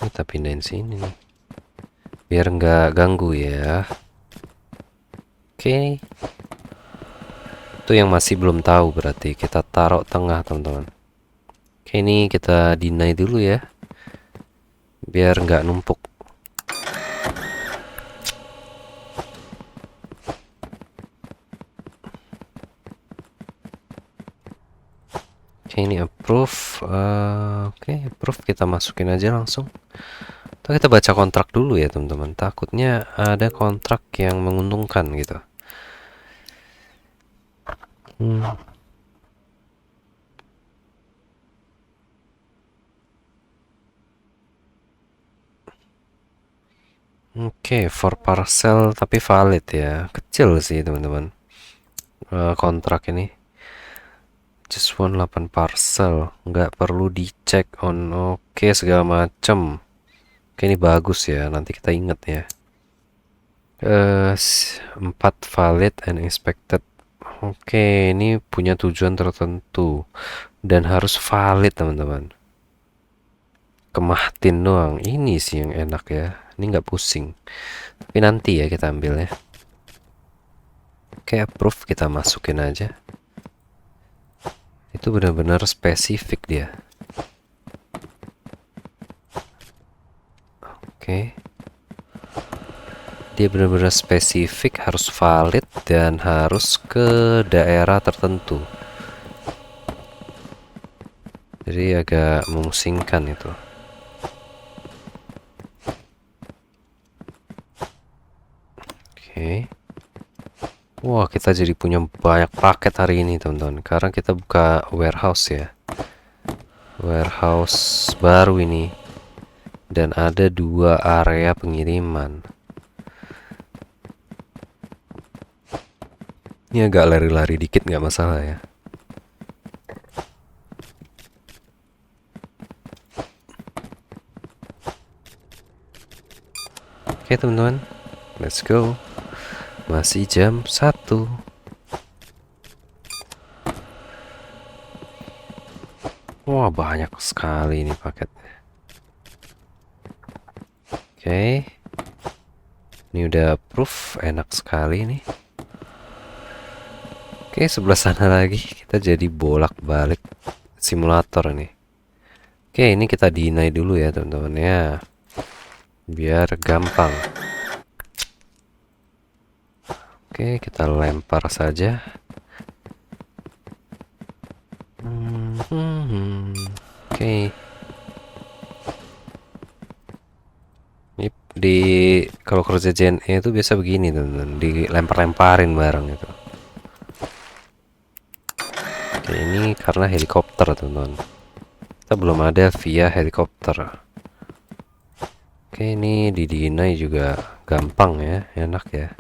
Kita pindahin sini nih. Biar nggak ganggu ya. Oke. Itu yang masih belum tahu berarti kita taruh tengah, teman-teman. Oke, ini kita deny dulu ya. Biar nggak numpuk. Oke, ini approve. Oke, approve, kita masukin aja langsung. Atau kita baca kontrak dulu ya, teman-teman. Takutnya ada kontrak yang menguntungkan gitu. Oke, for parcel tapi valid ya. Kecil sih teman-teman. Kontrak ini. Just one 8 parcel. Nggak perlu dicek on oke segala macem. Oke, ini bagus ya. Nanti kita ingat ya. 4 valid and expected. Oke, ini punya tujuan tertentu dan harus valid teman-teman. Kemahtin doang. Ini sih yang enak ya. Ini nggak pusing. Tapi nanti ya kita ambil ya. Oke, approve, kita masukin aja. Itu benar-benar spesifik dia. Oke. Dia benar-benar spesifik, harus valid dan harus ke daerah tertentu. Jadi agak memusingkan itu. Oke. Wah, kita jadi punya banyak paket hari ini, teman-teman. Karena kita buka warehouse ya. Warehouse baru ini. Dan ada 2 area pengiriman. Ini agak lari-lari dikit, nggak masalah ya. Oke, teman-teman. Let's go. Masih jam 1. Wah, banyak sekali ini paketnya. Oke. Ini udah proof, enak sekali nih. Oke, sebelah sana lagi kita jadi bolak-balik simulator nih. Oke, ini kita deny dulu ya, teman-teman ya. Biar gampang. Oke, kita lempar saja. Oke. Di kalau kerja JNE itu biasa begini, teman-teman. Dilempar-lemparin barang itu. Oke, ini karena helikopter, teman-teman. Kita belum ada via helikopter. Oke, ini di deny juga gampang ya, enak ya.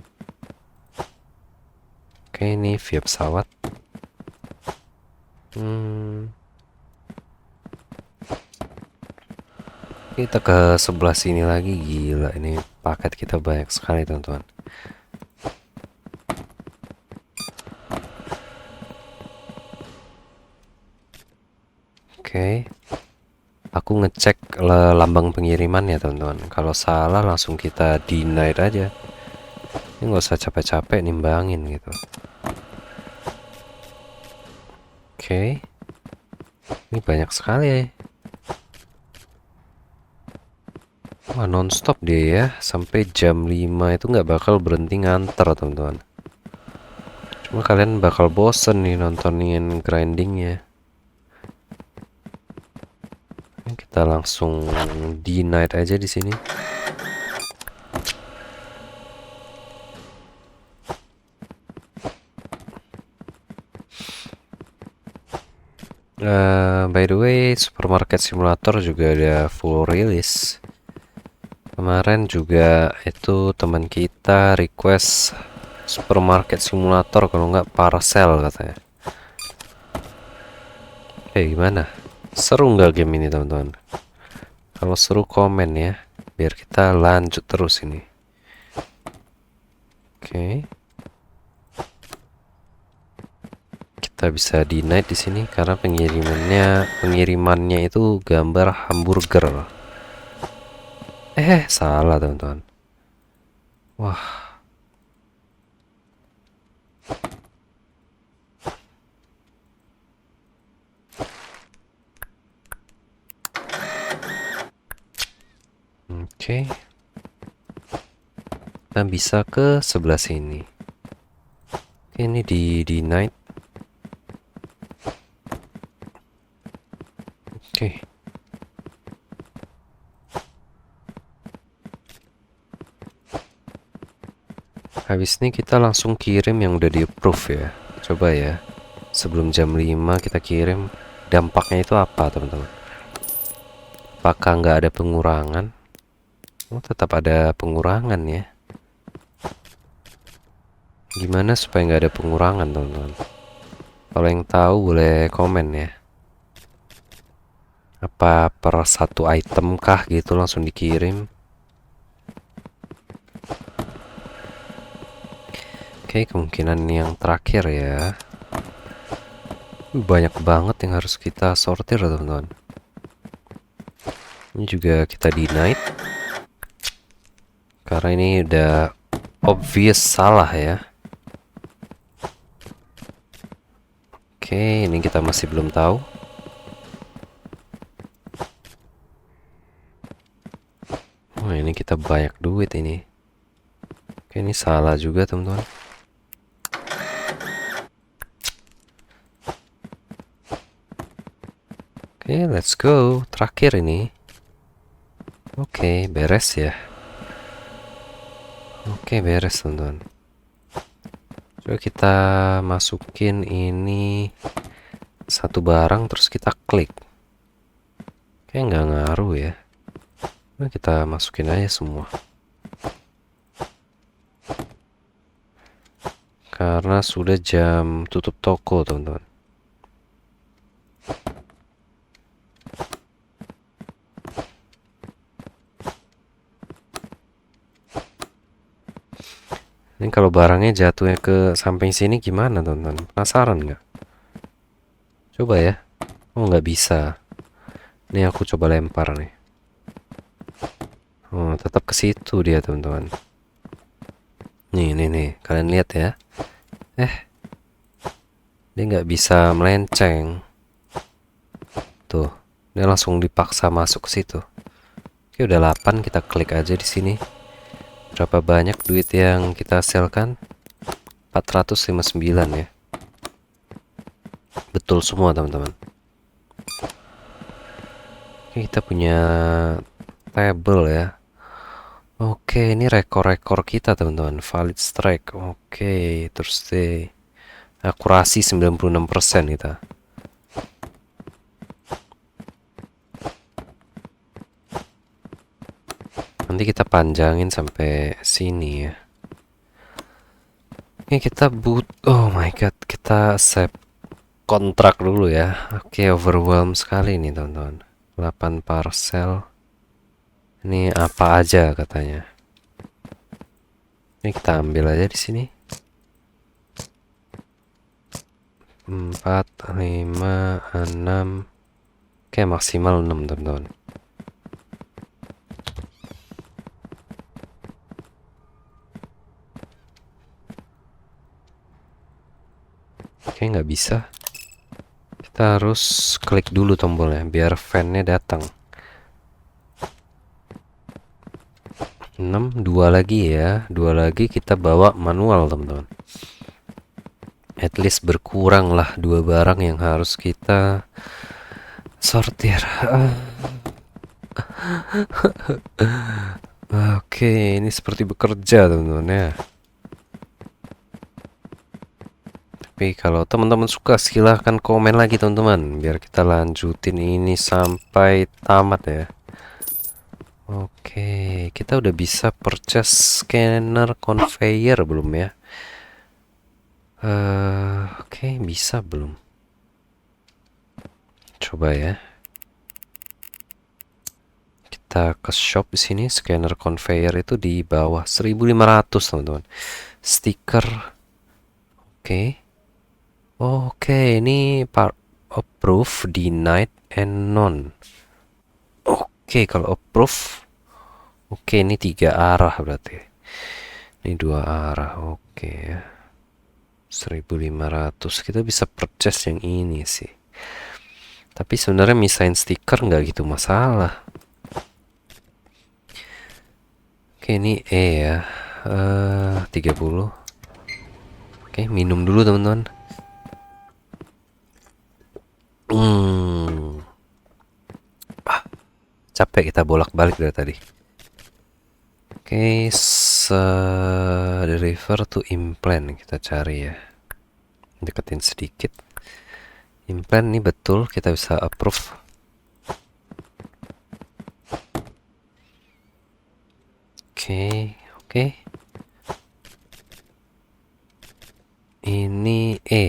Oke, ini via pesawat. Kita ke sebelah sini lagi, gila ini paket kita banyak sekali, teman-teman. Oke. Aku ngecek lambang pengiriman ya, teman-teman. Kalau salah langsung kita deny aja. Ini nggak usah capek-capek nimbangin gitu. Oke. Ini banyak sekali ya. Wah, nonstop dia ya. Sampai jam 5 itu nggak bakal berhenti nganter, teman-teman. Cuma kalian bakal bosen nih nontonin grindingnya. Kita langsung deny aja di sini. By the way, supermarket simulator juga ada full release. Kemarin juga itu teman kita request supermarket simulator, kalau nggak parcel katanya. Gimana? Seru nggak game ini, teman-teman? Kalau seru komen ya, biar kita lanjut terus ini. Oke. Kita bisa deny di sini karena pengirimannya itu gambar hamburger. Salah, teman-teman. Wah. Oke. Kita bisa ke sebelah sini. Oke, ini di deny. Oke. Habis ini kita langsung kirim yang udah di approve ya. Coba ya. Sebelum jam 5 kita kirim. Dampaknya itu apa, teman-teman? Apakah nggak ada pengurangan? Oh, tetap ada pengurangan ya. Gimana supaya nggak ada pengurangan, teman-teman? Kalau yang tahu boleh komen ya. Apa per satu item kah gitu langsung dikirim? Oke, kemungkinan yang terakhir ya. Banyak banget yang harus kita sortir, teman-teman. Ini juga kita denied. Karena ini udah obvious salah ya. Oke, ini kita masih belum tahu. Oh, ini kita banyak duit ini. Oke, ini salah juga, teman-teman. Oke, let's go. Terakhir ini. Oke, beres ya. Oke, beres, teman-teman. Coba kita masukin ini satu barang terus kita klik. Kayak nggak ngaruh ya. Nah, kita masukin aja semua. Karena sudah jam tutup toko, teman-teman. Ini kalau barangnya jatuhnya ke samping sini gimana, teman-teman? Penasaran nggak? Coba ya. Oh, nggak bisa. Ini aku coba lempar nih. Oh, tetap ke situ dia, teman-teman. Nih. Kalian lihat ya. Dia nggak bisa melenceng. Tuh, dia langsung dipaksa masuk ke situ. Oke, udah 8, kita klik aja di sini. Berapa banyak duit yang kita hasilkan? 459 ya. Betul semua, teman-teman. Oke, kita punya table ya. Oke, ini rekor-rekor kita, teman-teman. Valid strike. Oke, terus deh. Akurasi 96% kita. Nanti kita panjangin sampai sini ya. Oke, kita oh my god, kita save kontrak dulu ya. Oke, overwhelm sekali nih, teman-teman. 8 parcel. Ini apa aja katanya. Ini kita ambil aja di sini. 4, 5, 6. Oke, maksimal 6, teman-teman. Oke, nggak bisa. Kita harus klik dulu tombolnya biar fan-nya datang. 6, 2 lagi ya. 2 lagi kita bawa manual, teman-teman. At least berkurang lah 2 barang yang harus kita sortir. Oke, ini seperti bekerja, teman-teman ya. Tapi kalau teman-teman suka silahkan komen lagi, teman-teman, biar kita lanjutin ini sampai tamat ya. Oke, kita udah bisa purchase scanner conveyor belum ya? Oke, bisa belum? Coba ya. Kita ke shop di sini, scanner conveyor itu di bawah 1500, teman-teman. Stiker. Oke. Oke, ini approve, denied, and none. Oke, kalau approve, oke, ini 3 arah berarti. Ini 2 arah, oke ya. 1500, kita bisa purchase yang ini sih. Tapi sebenarnya misain stiker nggak gitu masalah. Oke, ini E ya. 30. Oke, minum dulu, teman-teman. Capek kita bolak-balik dari tadi. Oke, deliver to implant kita cari ya. Deketin sedikit. Implant ini betul, kita bisa approve. Oke. Ini E.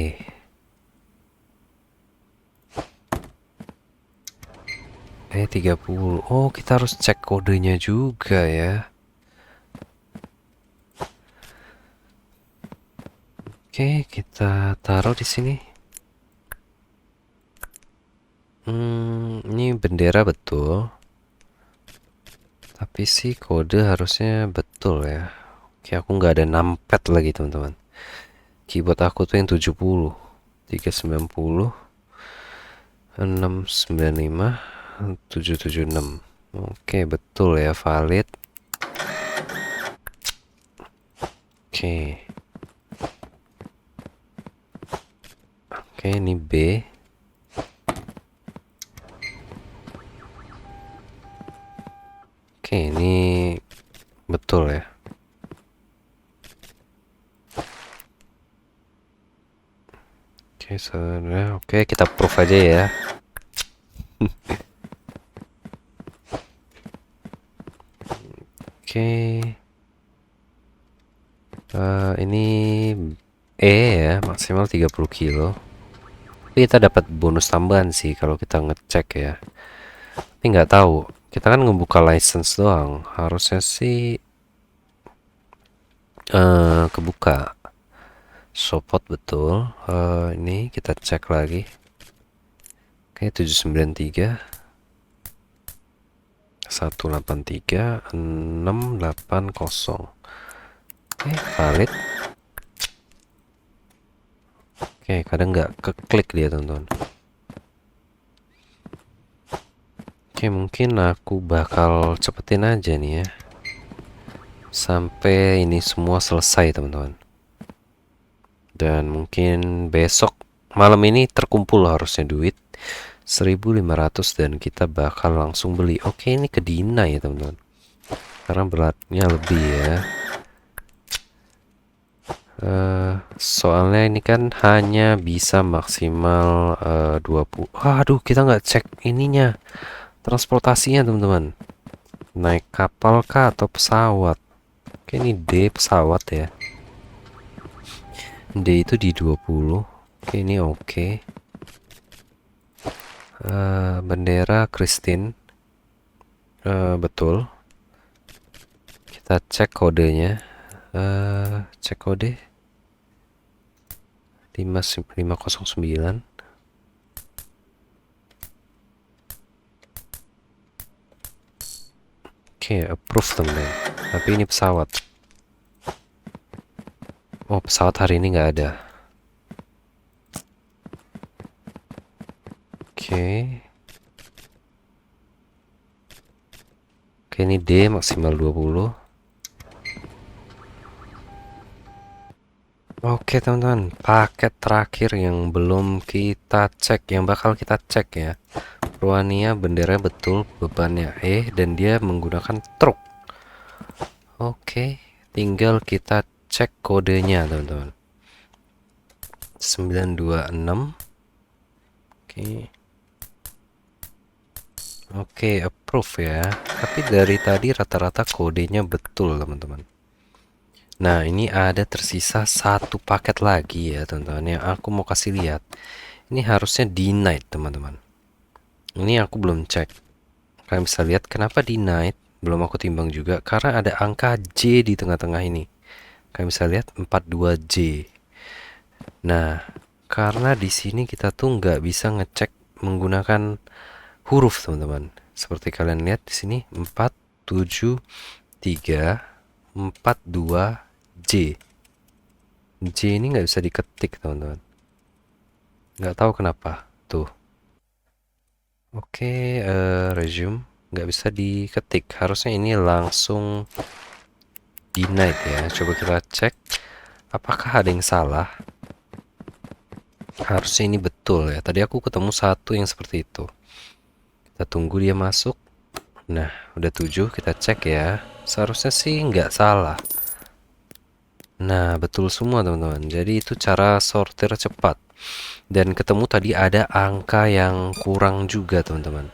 30. Oh, kita harus cek kodenya juga ya. Oke, kita taruh di sini. Ini bendera betul. Tapi sih kode harusnya betul ya. Oke, aku nggak ada numpad lagi teman-teman. Keyboard aku tuh yang 70, 390, 695, 776. Oke, betul ya, valid. Oke. Oke, ini B. Oke, ini betul ya. Oke, saudara. Oke, kita proof aja ya. Oke. Ini E ya, maksimal 30 kilo. Tapi kita dapat bonus tambahan sih kalau kita ngecek ya. Tapi nggak tahu. Kita kan ngebuka license doang. Harusnya sih kebuka. Support betul. Ini kita cek lagi. Oke, 793 183 680. Oke, valid. Oke, kadang nggak keklik dia teman-teman. Oke, mungkin aku bakal cepetin aja nih ya. Sampai ini semua selesai teman-teman. Dan mungkin besok malam ini terkumpul harusnya duit 1.500 dan kita bakal langsung beli. Oke, ini ke Dina ya teman-teman. Karena beratnya lebih ya. Soalnya ini kan hanya bisa maksimal 20. Aduh, kita nggak cek ininya. Transportasinya teman-teman. Naik kapal kah atau pesawat? Oke, ini D pesawat ya. D itu di 20. Oke, ini oke. Bendera Christine. Betul. Kita cek kodenya. Cek kode 509. Oke, approve teman-teman. Tapi ini pesawat. Oh, pesawat hari ini nggak ada. Oke. Oke, ini D maksimal 20. Oke teman-teman, paket terakhir yang belum kita cek, yang bakal kita cek ya. Ruania bendera betul, bebannya E dan dia menggunakan truk. Oke, tinggal kita cek kodenya teman-teman. 926. Oke. Oke, approve ya. Tapi dari tadi rata-rata kodenya betul teman-teman. Nah, ini ada tersisa satu paket lagi ya teman-teman yang aku mau kasih lihat. Ini harusnya denied teman-teman. Ini aku belum cek. Kalian bisa lihat kenapa denied. Belum aku timbang juga karena ada angka J di tengah-tengah ini. Kalian bisa lihat 42J. Nah, karena di sini kita tuh nggak bisa ngecek menggunakan huruf teman-teman. Seperti kalian lihat di sini 473 42J. J ini nggak bisa diketik teman-teman. Nggak tahu kenapa. Tuh. Oke, resume nggak bisa diketik. Harusnya ini langsung denied ya. Coba kita cek. Apakah ada yang salah? Harusnya ini betul ya. Tadi aku ketemu satu yang seperti itu. Kita tunggu dia masuk. Nah, udah 7. Kita cek ya. Seharusnya sih nggak salah. Nah, betul semua teman-teman. Jadi itu cara sortir cepat. Dan ketemu tadi ada angka yang kurang juga teman-teman.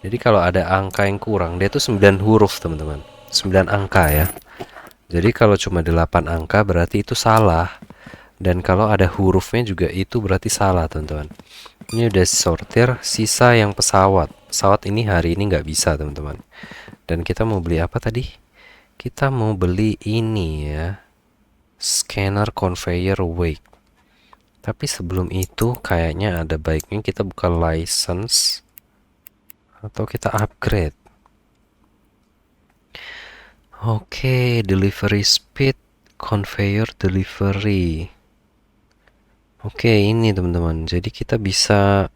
Jadi kalau ada angka yang kurang, dia tuh 9 huruf teman-teman. 9 angka ya. Jadi kalau cuma 8 angka berarti itu salah. Dan kalau ada hurufnya juga itu berarti salah, teman-teman. Ini udah sortir, sisa yang pesawat. Pesawat ini hari ini nggak bisa, teman-teman. Dan kita mau beli apa tadi? Kita mau beli ini ya. Scanner conveyor wake. Tapi sebelum itu kayaknya ada baiknya kita buka license atau kita upgrade. Oke, delivery speed, conveyor delivery. Oke, ini teman-teman. Jadi kita bisa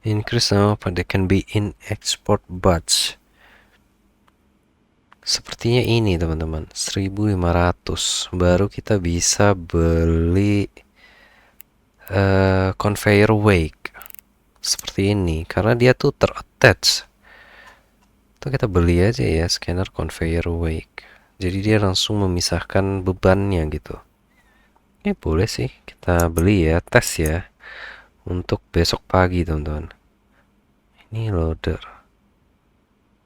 increase now, but they can be in export batch. Sepertinya ini teman-teman, 1500 baru kita bisa beli conveyor wake seperti ini karena dia tuh terattach. Itu kita beli aja ya scanner conveyor wake. Jadi dia langsung memisahkan bebannya gitu. Boleh sih kita beli ya, tes ya untuk besok pagi teman-teman. Ini loader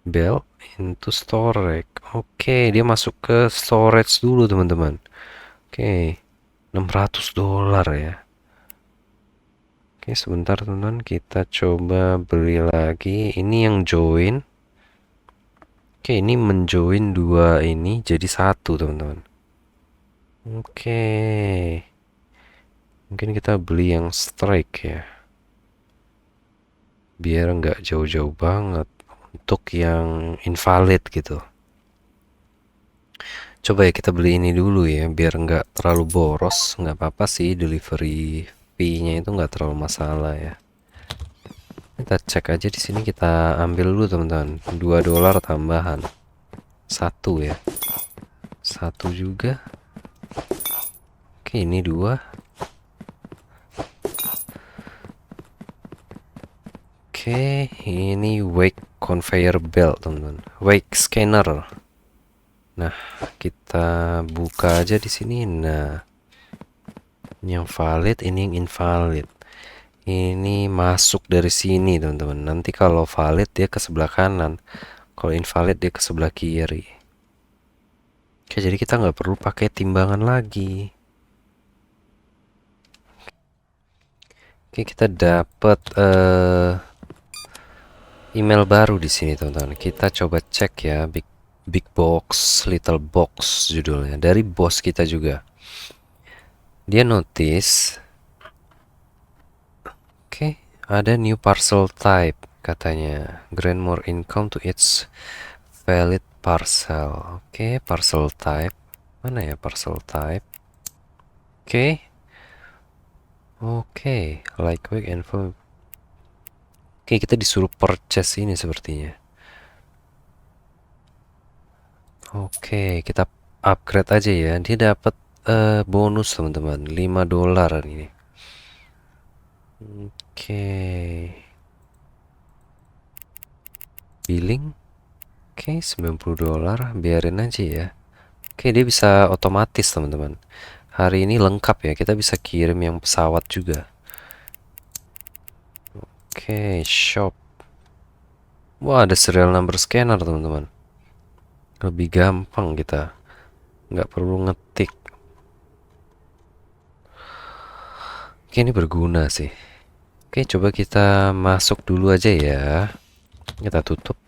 belt into storage. Oke, dia masuk ke storage dulu teman-teman. Oke, $600 ya. Oke, sebentar teman-teman, kita coba beli lagi. Ini yang join. Oke, ini menjoin dua ini jadi satu teman-teman. Oke, mungkin kita beli yang strike ya, biar nggak jauh-jauh banget untuk yang invalid gitu. Coba ya kita beli ini dulu ya, biar nggak terlalu boros. Nggak apa-apa sih, delivery fee-nya itu nggak terlalu masalah ya. Kita cek aja di sini, kita ambil dulu teman-teman. $2 tambahan. Satu ya. Satu juga. Oke, ini 2. Oke, ini wake conveyor belt teman-teman. Wake scanner. Nah, kita buka aja di sini. Nah, ini yang valid, ini yang invalid. Ini masuk dari sini teman-teman. Nanti kalau valid dia ke sebelah kanan, kalau invalid dia ke sebelah kiri. Oke, jadi kita nggak perlu pakai timbangan lagi. Oke, kita dapat email baru di sini teman-teman. Kita coba cek ya, big box, little box judulnya, dari bos kita juga. Dia notice, oke, ada new parcel type katanya, grant more income to its valid parcel. Oke, parcel type mana ya, parcel type? Oke, like quick info. Oke, kita disuruh purchase ini sepertinya. Oke, kita upgrade aja ya. Dia dapat bonus teman-teman, $5 ini. Oke. Billing. Oke, $90, biarin aja ya. Oke, dia bisa otomatis teman-teman. Hari ini lengkap ya, kita bisa kirim yang pesawat juga. Oke, shop. Wah, ada serial number scanner teman-teman. Lebih gampang kita, nggak perlu ngetik. Oke, ini berguna sih. Oke, coba kita masuk dulu aja ya. Kita tutup.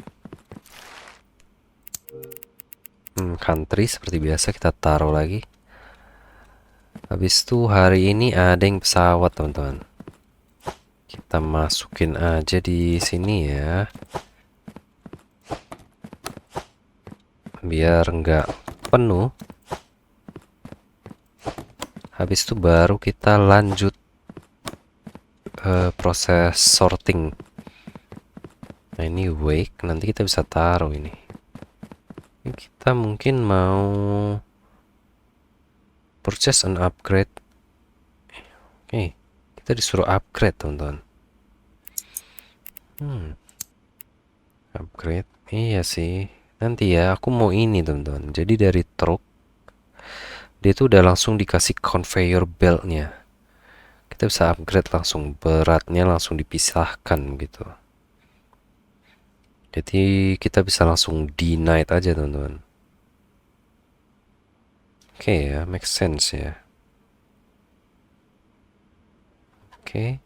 Country seperti biasa kita taruh lagi. Habis itu hari ini ada yang pesawat teman-teman. Kita masukin aja di sini ya, biar nggak penuh. Habis itu baru kita lanjut proses sorting. Nah, ini wake, nanti kita bisa taruh ini. Kita mungkin mau purchase and upgrade. Oke, kita disuruh upgrade teman-teman. Upgrade, iya sih. Nanti ya, aku mau ini teman-teman. Jadi dari truk, dia tuh udah langsung dikasih conveyor beltnya. Kita bisa upgrade langsung, beratnya langsung dipisahkan gitu. Jadi kita bisa langsung denied aja teman-teman. Oke ya, make sense ya. Oke.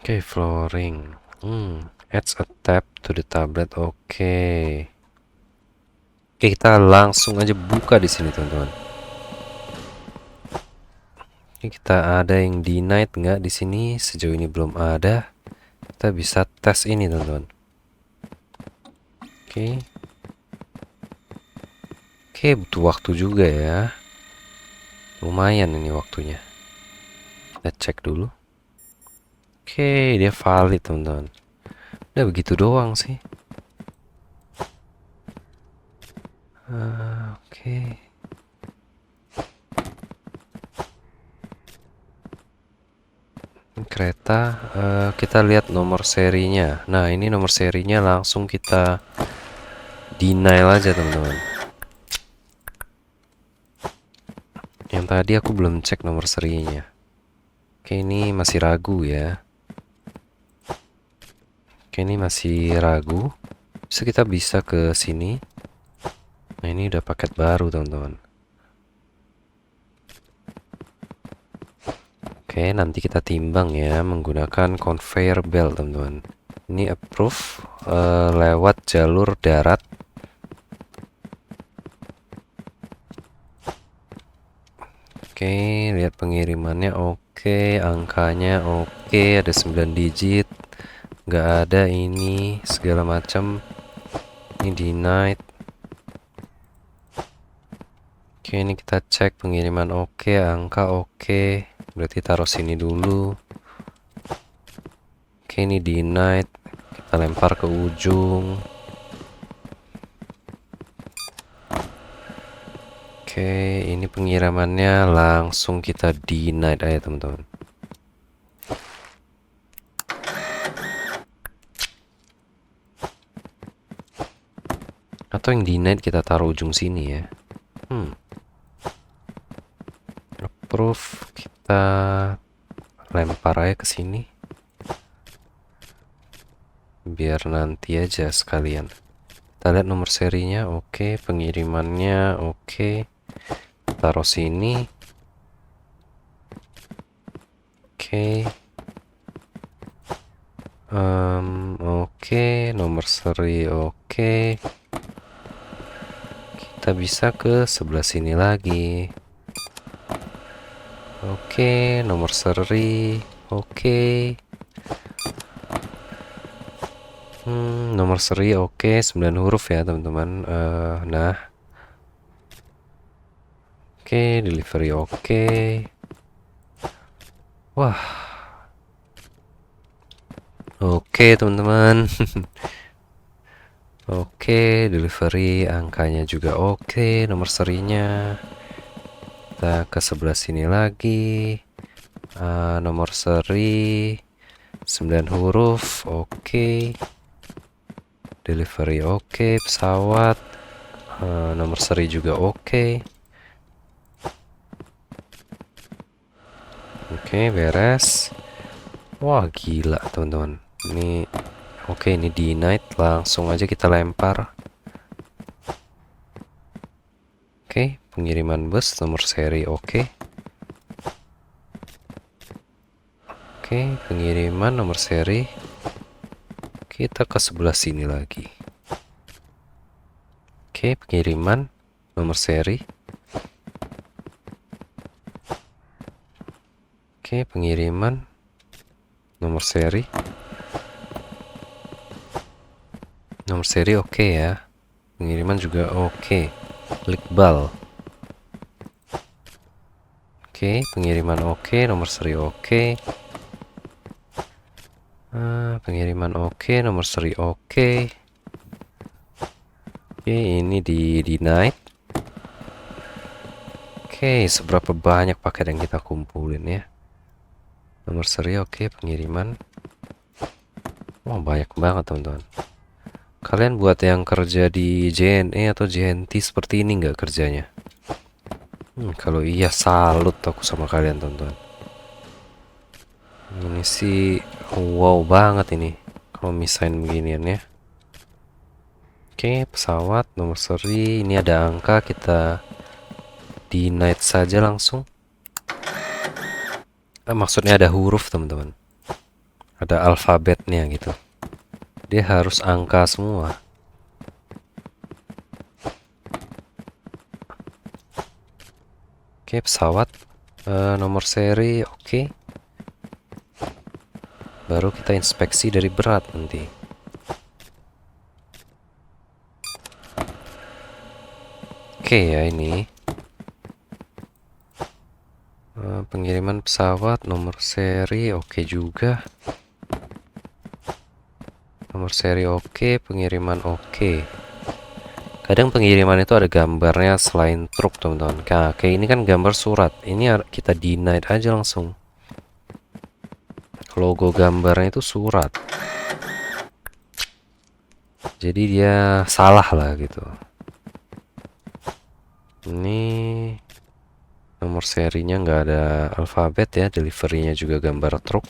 Oke, flooring. Adds a tab to the tablet. Oke. Oke, kita langsung aja buka di sini teman-teman. Oke, kita ada yang denied nggak di sini? Sejauh ini belum ada. Kita bisa tes ini teman-teman. Oke. Oke, butuh waktu juga ya. Lumayan ini waktunya. Kita cek dulu. Oke, dia valid teman-teman. Udah begitu doang sih. Oke. Kereta, kita lihat nomor serinya. Nah, ini nomor serinya langsung kita denial aja teman-teman. Yang tadi aku belum cek nomor serinya. Oke, ini masih ragu ya. Oke, ini masih ragu. So, kita bisa ke sini. Nah, ini udah paket baru teman-teman. Oke, nanti kita timbang ya menggunakan conveyor belt teman-teman. Ini approve lewat jalur darat. Oke, lihat pengirimannya oke, angkanya oke, ada 9 digit. Nggak ada ini segala macam. Ini denied. Oke, ini kita cek pengiriman oke, angka oke. Berarti taruh sini dulu. Oke, ini denied. Kita lempar ke ujung. Oke, ini pengirimannya langsung kita denied aja teman-teman. Atau yang denied kita taruh ujung sini ya. Approve, kita lempar aja ke sini. Biar nanti aja sekalian. Kita lihat nomor serinya oke, pengirimannya oke. Taruh sini. Oke. Oke, nomor seri oke. Kita bisa ke sebelah sini lagi. Oke, nomor seri oke. Nomor seri oke, 9 huruf ya teman-teman. Nah. Oke, delivery oke. Wah. Oke, teman-teman. Oke, delivery angkanya juga oke, nomor serinya. Kita ke sebelah sini lagi. Nomor seri 9 huruf oke. Delivery oke, pesawat. Nomor seri juga oke. Oke, beres. Wah, gila teman-teman. Ini oke, ini denied. Langsung aja kita lempar. Oke, pengiriman bus nomor seri oke. Oke, pengiriman nomor seri. Kita ke sebelah sini lagi. Oke, pengiriman nomor seri. Oke, pengiriman nomor seri. Nomor seri oke ya. Pengiriman juga oke. Iqbal. Oke, pengiriman oke, nomor seri oke. Pengiriman oke, nomor seri oke. Oke, ini di denied. Oke, seberapa banyak paket yang kita kumpulin ya. Nomor seri oke, pengiriman. Wah, banyak banget teman-teman. Kalian buat yang kerja di JNE atau JNT seperti ini nggak kerjanya? Kalau iya, salut aku sama kalian teman-teman. Ini sih wow banget ini kalau misalnya beginian ya. Oke, pesawat nomor seri, ini ada angka, kita di night saja langsung. Maksudnya ada huruf teman-teman, ada alfabetnya gitu, dia harus angka semua. Oke, pesawat nomor seri, oke. Baru kita inspeksi dari berat nanti. Oke ya, ini pengiriman pesawat nomor seri oke juga. Nomor seri oke, pengiriman oke. Kadang pengiriman itu ada gambarnya selain truk teman-teman. Nah, kayak ini kan gambar surat. Ini kita deny aja langsung. Logo gambarnya itu surat. Jadi dia salah lah gitu. Ini nomor serinya nggak ada alfabet ya. Deliverynya juga gambar truk.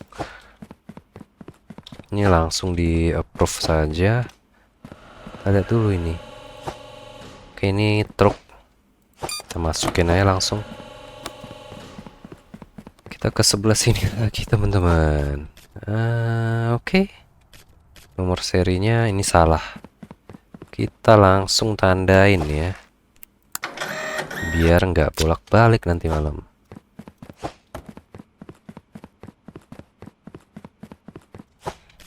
Ini langsung di approve saja. Ada dulu ini. Oke, ini truk. Kita masukin aja langsung. Kita ke sebelah sini lagi teman-teman. Oke. Nomor serinya ini salah. Kita langsung tandain ya. Biar nggak bolak-balik nanti malam.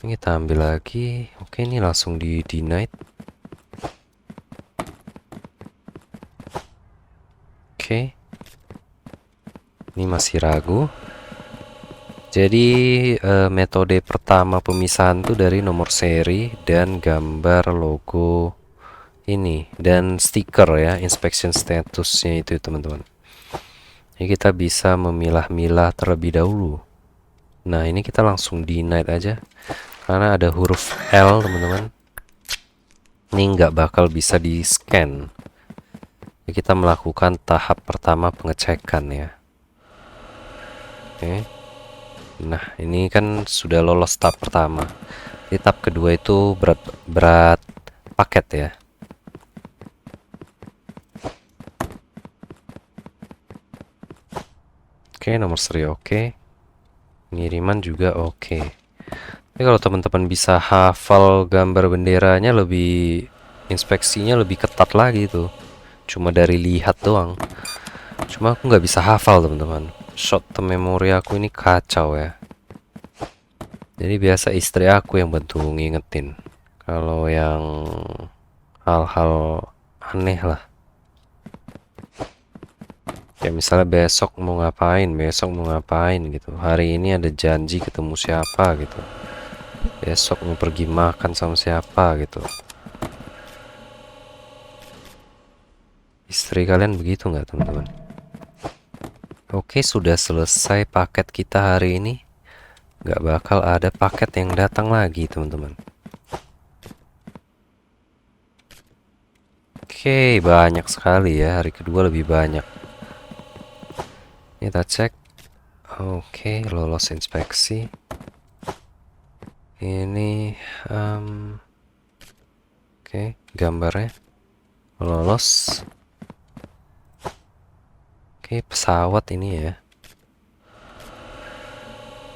Ini kita ambil lagi. Oke, ini langsung di deny. Oke. Ini masih ragu. Jadi metode pertama pemisahan tuh dari nomor seri dan gambar logo ini dan stiker ya, inspection statusnya itu teman-teman. Jadi kita bisa memilah-milah terlebih dahulu. Nah, ini kita langsung deny aja karena ada huruf L teman-teman. Ini nggak bakal bisa di scan. Jadi kita melakukan tahap pertama pengecekan ya. Oke. Nah, ini kan sudah lolos tahap pertama. Di tahap kedua itu berat paket ya. Oke, nomor seri oke. Pengiriman juga oke. Tapi kalau teman-teman bisa hafal gambar benderanya, lebih inspeksinya lebih ketat lagi tuh. Cuma dari lihat doang. Cuma aku nggak bisa hafal teman-teman. Short term memory aku ini kacau ya. Jadi biasa istri aku yang bantu ngingetin. Kalau yang hal-hal aneh lah. Kayak misalnya besok mau ngapain gitu. Hari ini ada janji ketemu siapa gitu. Besok mau pergi makan sama siapa gitu. Istri kalian begitu nggak teman-teman? Oke, sudah selesai paket kita hari ini. Nggak bakal ada paket yang datang lagi teman-teman. Oke, banyak sekali ya. Hari kedua lebih banyak. Kita cek. Oke, lolos inspeksi. Ini oke, gambarnya lolos. Oke, pesawat ini ya.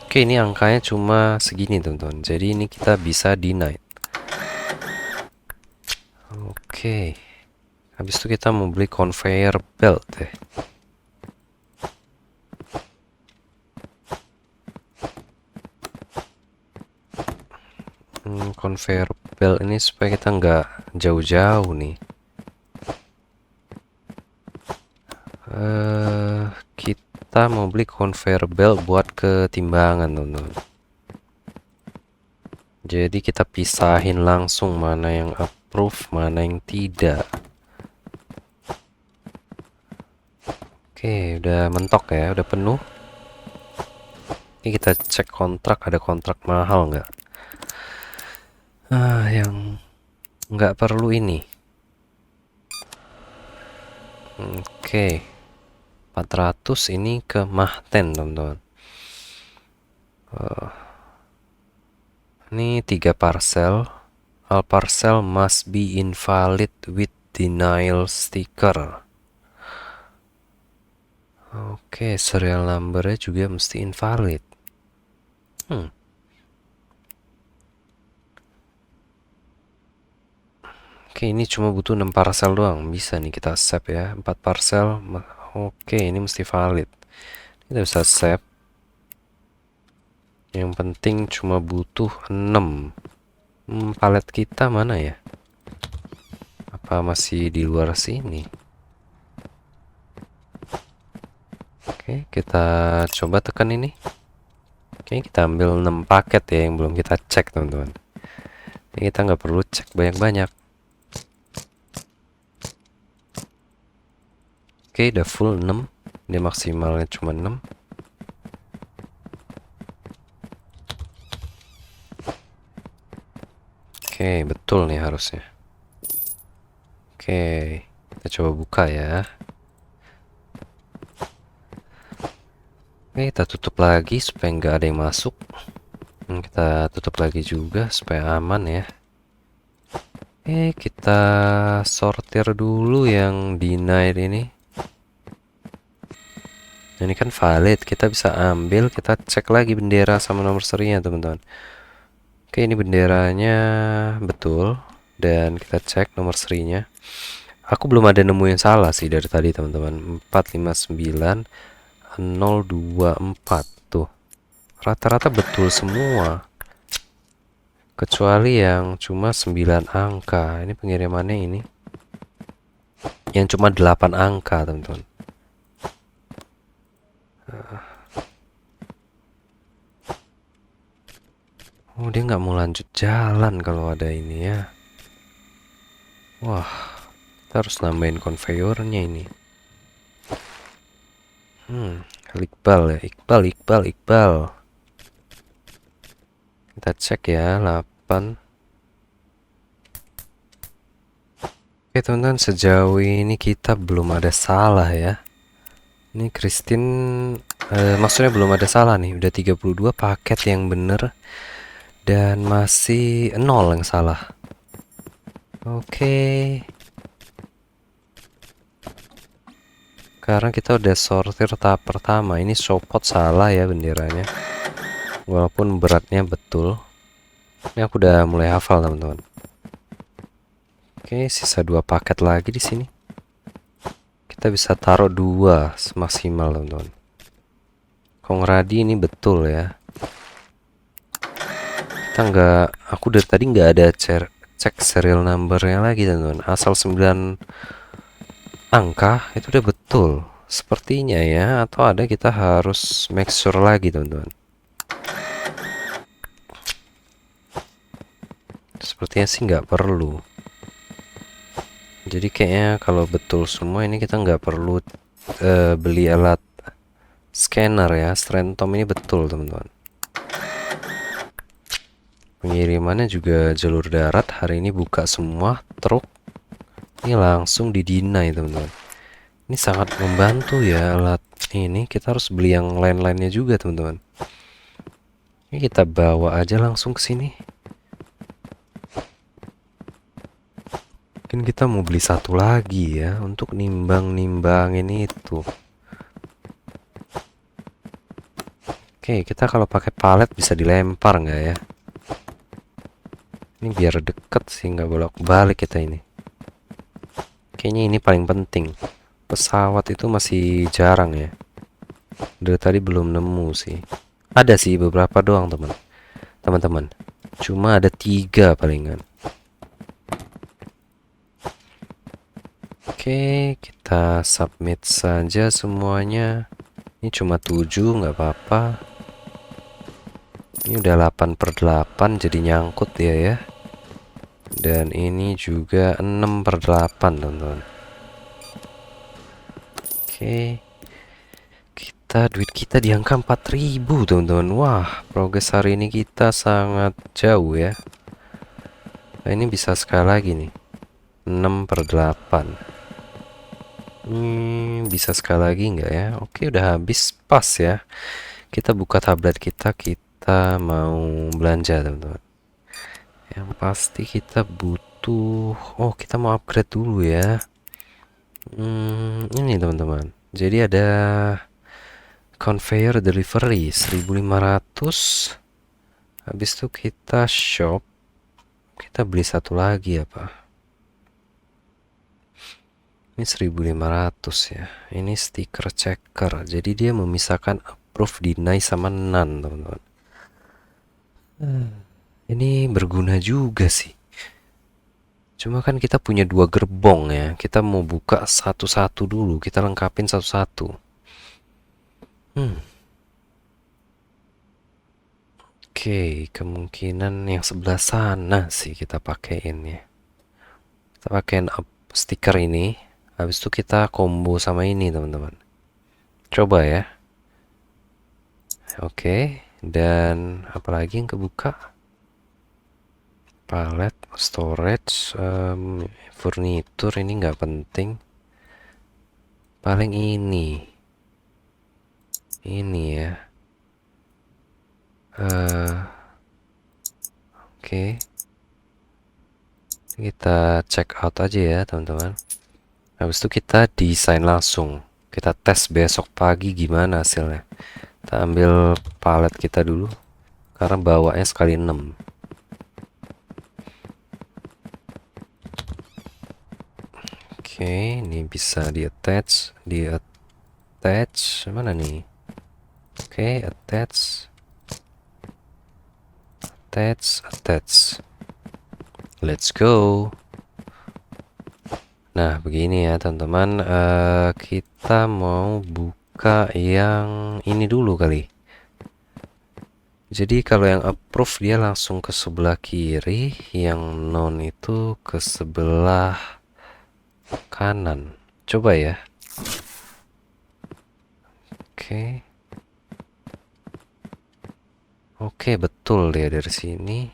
Oke, ini angkanya cuma segini teman-teman. Jadi ini kita bisa deny. Oke. Habis itu kita mau beli conveyor belt deh. Conveyor belt ini supaya kita nggak jauh-jauh nih. Kita mau beli conveyor belt buat ketimbangan teman-teman. Jadi kita pisahin langsung mana yang approve, mana yang tidak. Oke, udah mentok ya, udah penuh. Ini kita cek kontrak, ada kontrak mahal nggak? Yang nggak perlu ini. Oke, 400 ini ke Mahten teman-teman. Ini 3 parcel. All parcel must be invalid with denial sticker. Oke, serial numbernya juga mesti invalid. Oke, ini cuma butuh 6 parcel doang. Bisa nih kita save ya. 4 parcel. Oke, ini mesti valid. Kita bisa save. Yang penting cuma butuh 6. Palet kita mana ya? Apa masih di luar sini? Oke, kita coba tekan ini. Oke, kita ambil 6 paket ya yang belum kita cek, teman-teman. Ini kita nggak perlu cek banyak-banyak. Oke, udah full 6. Ini maksimalnya cuma 6. Oke, betul nih harusnya. Oke, kita coba buka ya. Oke, kita tutup lagi supaya nggak ada yang masuk. Kita tutup lagi juga supaya aman ya. Oke, kita sortir dulu yang denied ini. Ini kan valid, kita bisa ambil, kita cek lagi bendera sama nomor serinya, teman-teman. Oke, ini benderanya betul, dan kita cek nomor serinya. Aku belum ada nemu yang salah sih dari tadi, teman-teman. 459024 tuh. Rata-rata betul semua. Kecuali yang cuma 9 angka. Ini pengirimannya ini. Yang cuma 8 angka, teman-teman. Oh, dia nggak mau lanjut jalan kalau ada ini ya. Wah, kita harus nambahin konveyornya ini. Iqbal ya, Iqbal. Kita cek ya, 8. Oke, teman-teman, sejauh ini kita belum ada salah ya. Ini Christine, maksudnya belum ada salah nih. Udah 32 paket yang bener. Dan masih 0 yang salah. Oke. Sekarang kita udah sortir tahap pertama. Ini Sopot salah ya benderanya. Walaupun beratnya betul. Ini aku udah mulai hafal, teman-teman. Oke, sisa 2 paket lagi di sini. Kita bisa taruh 2 semaksimal, teman-teman. Kongradi ini betul ya. Aku dari tadi nggak ada cek serial numbernya lagi, teman-teman. Asal 9 angka itu udah betul sepertinya ya, atau ada kita harus make sure lagi, teman-teman. Sepertinya sih nggak perlu. Jadi kayaknya kalau betul semua ini kita nggak perlu beli alat scanner ya. Strantom ini betul, teman-teman. Pengirimannya juga jalur darat. Hari ini buka semua truk. Ini langsung di-deny, teman-teman. Ini sangat membantu ya alat ini. Kita harus beli yang lain-lainnya juga, teman-teman. Ini kita bawa aja langsung ke sini. Mungkin kita mau beli satu lagi ya untuk nimbang-nimbang ini itu. Oke, kita kalau pakai palet bisa dilempar nggak ya? Ini biar deket sih, nggak bolak-balik kita ini. Kayaknya ini paling penting. Pesawat itu masih jarang ya. Dari tadi belum nemu sih. Ada sih beberapa doang, teman-teman. Cuma ada 3 palingan. Oke, kita submit saja semuanya. Ini cuma 7, nggak apa-apa. Ini udah 8/8 jadi nyangkut ya. Dan ini juga 6/8, teman-teman. Oke. Duit kita di angka 4.000, teman-teman. Wah, progres hari ini kita sangat jauh ya. Nah, ini bisa sekali lagi nih. 6/8. Bisa sekali lagi nggak ya? Oke, udah habis pas ya. Kita buka tablet kita kita mau belanja teman-teman. Yang pasti kita butuh, oh kita mau upgrade dulu ya. Ini teman-teman, jadi ada conveyor delivery 1500. Habis itu kita shop, kita beli satu lagi apa, ini 1500 ya. Ini stiker checker, jadi dia memisahkan approve, deny sama none teman-teman. Ini berguna juga sih, cuma kan kita punya 2 gerbong ya, kita mau buka satu-satu dulu, kita lengkapin satu-satu. Oke, kemungkinan yang sebelah sana sih kita pakein ya. Kita pakein stiker ini, habis itu kita combo sama ini teman-teman. Coba ya. Oke, dan apalagi yang kebuka? Palette, storage, furnitur ini nggak penting. Paling ini ya. Oke, kita check out aja ya teman-teman. Habis itu kita desain langsung, kita tes besok pagi gimana hasilnya. Kita ambil palet kita dulu, karena bawanya sekali 6. Oke, ini bisa di attach mana nih? Oke, attach. Let's go. Nah, begini ya teman-teman, kita mau buka yang ini dulu kali. Jadi kalau yang approve dia langsung ke sebelah kiri, yang non itu ke sebelah kanan. Coba ya. Oke. Oke, betul dia dari sini.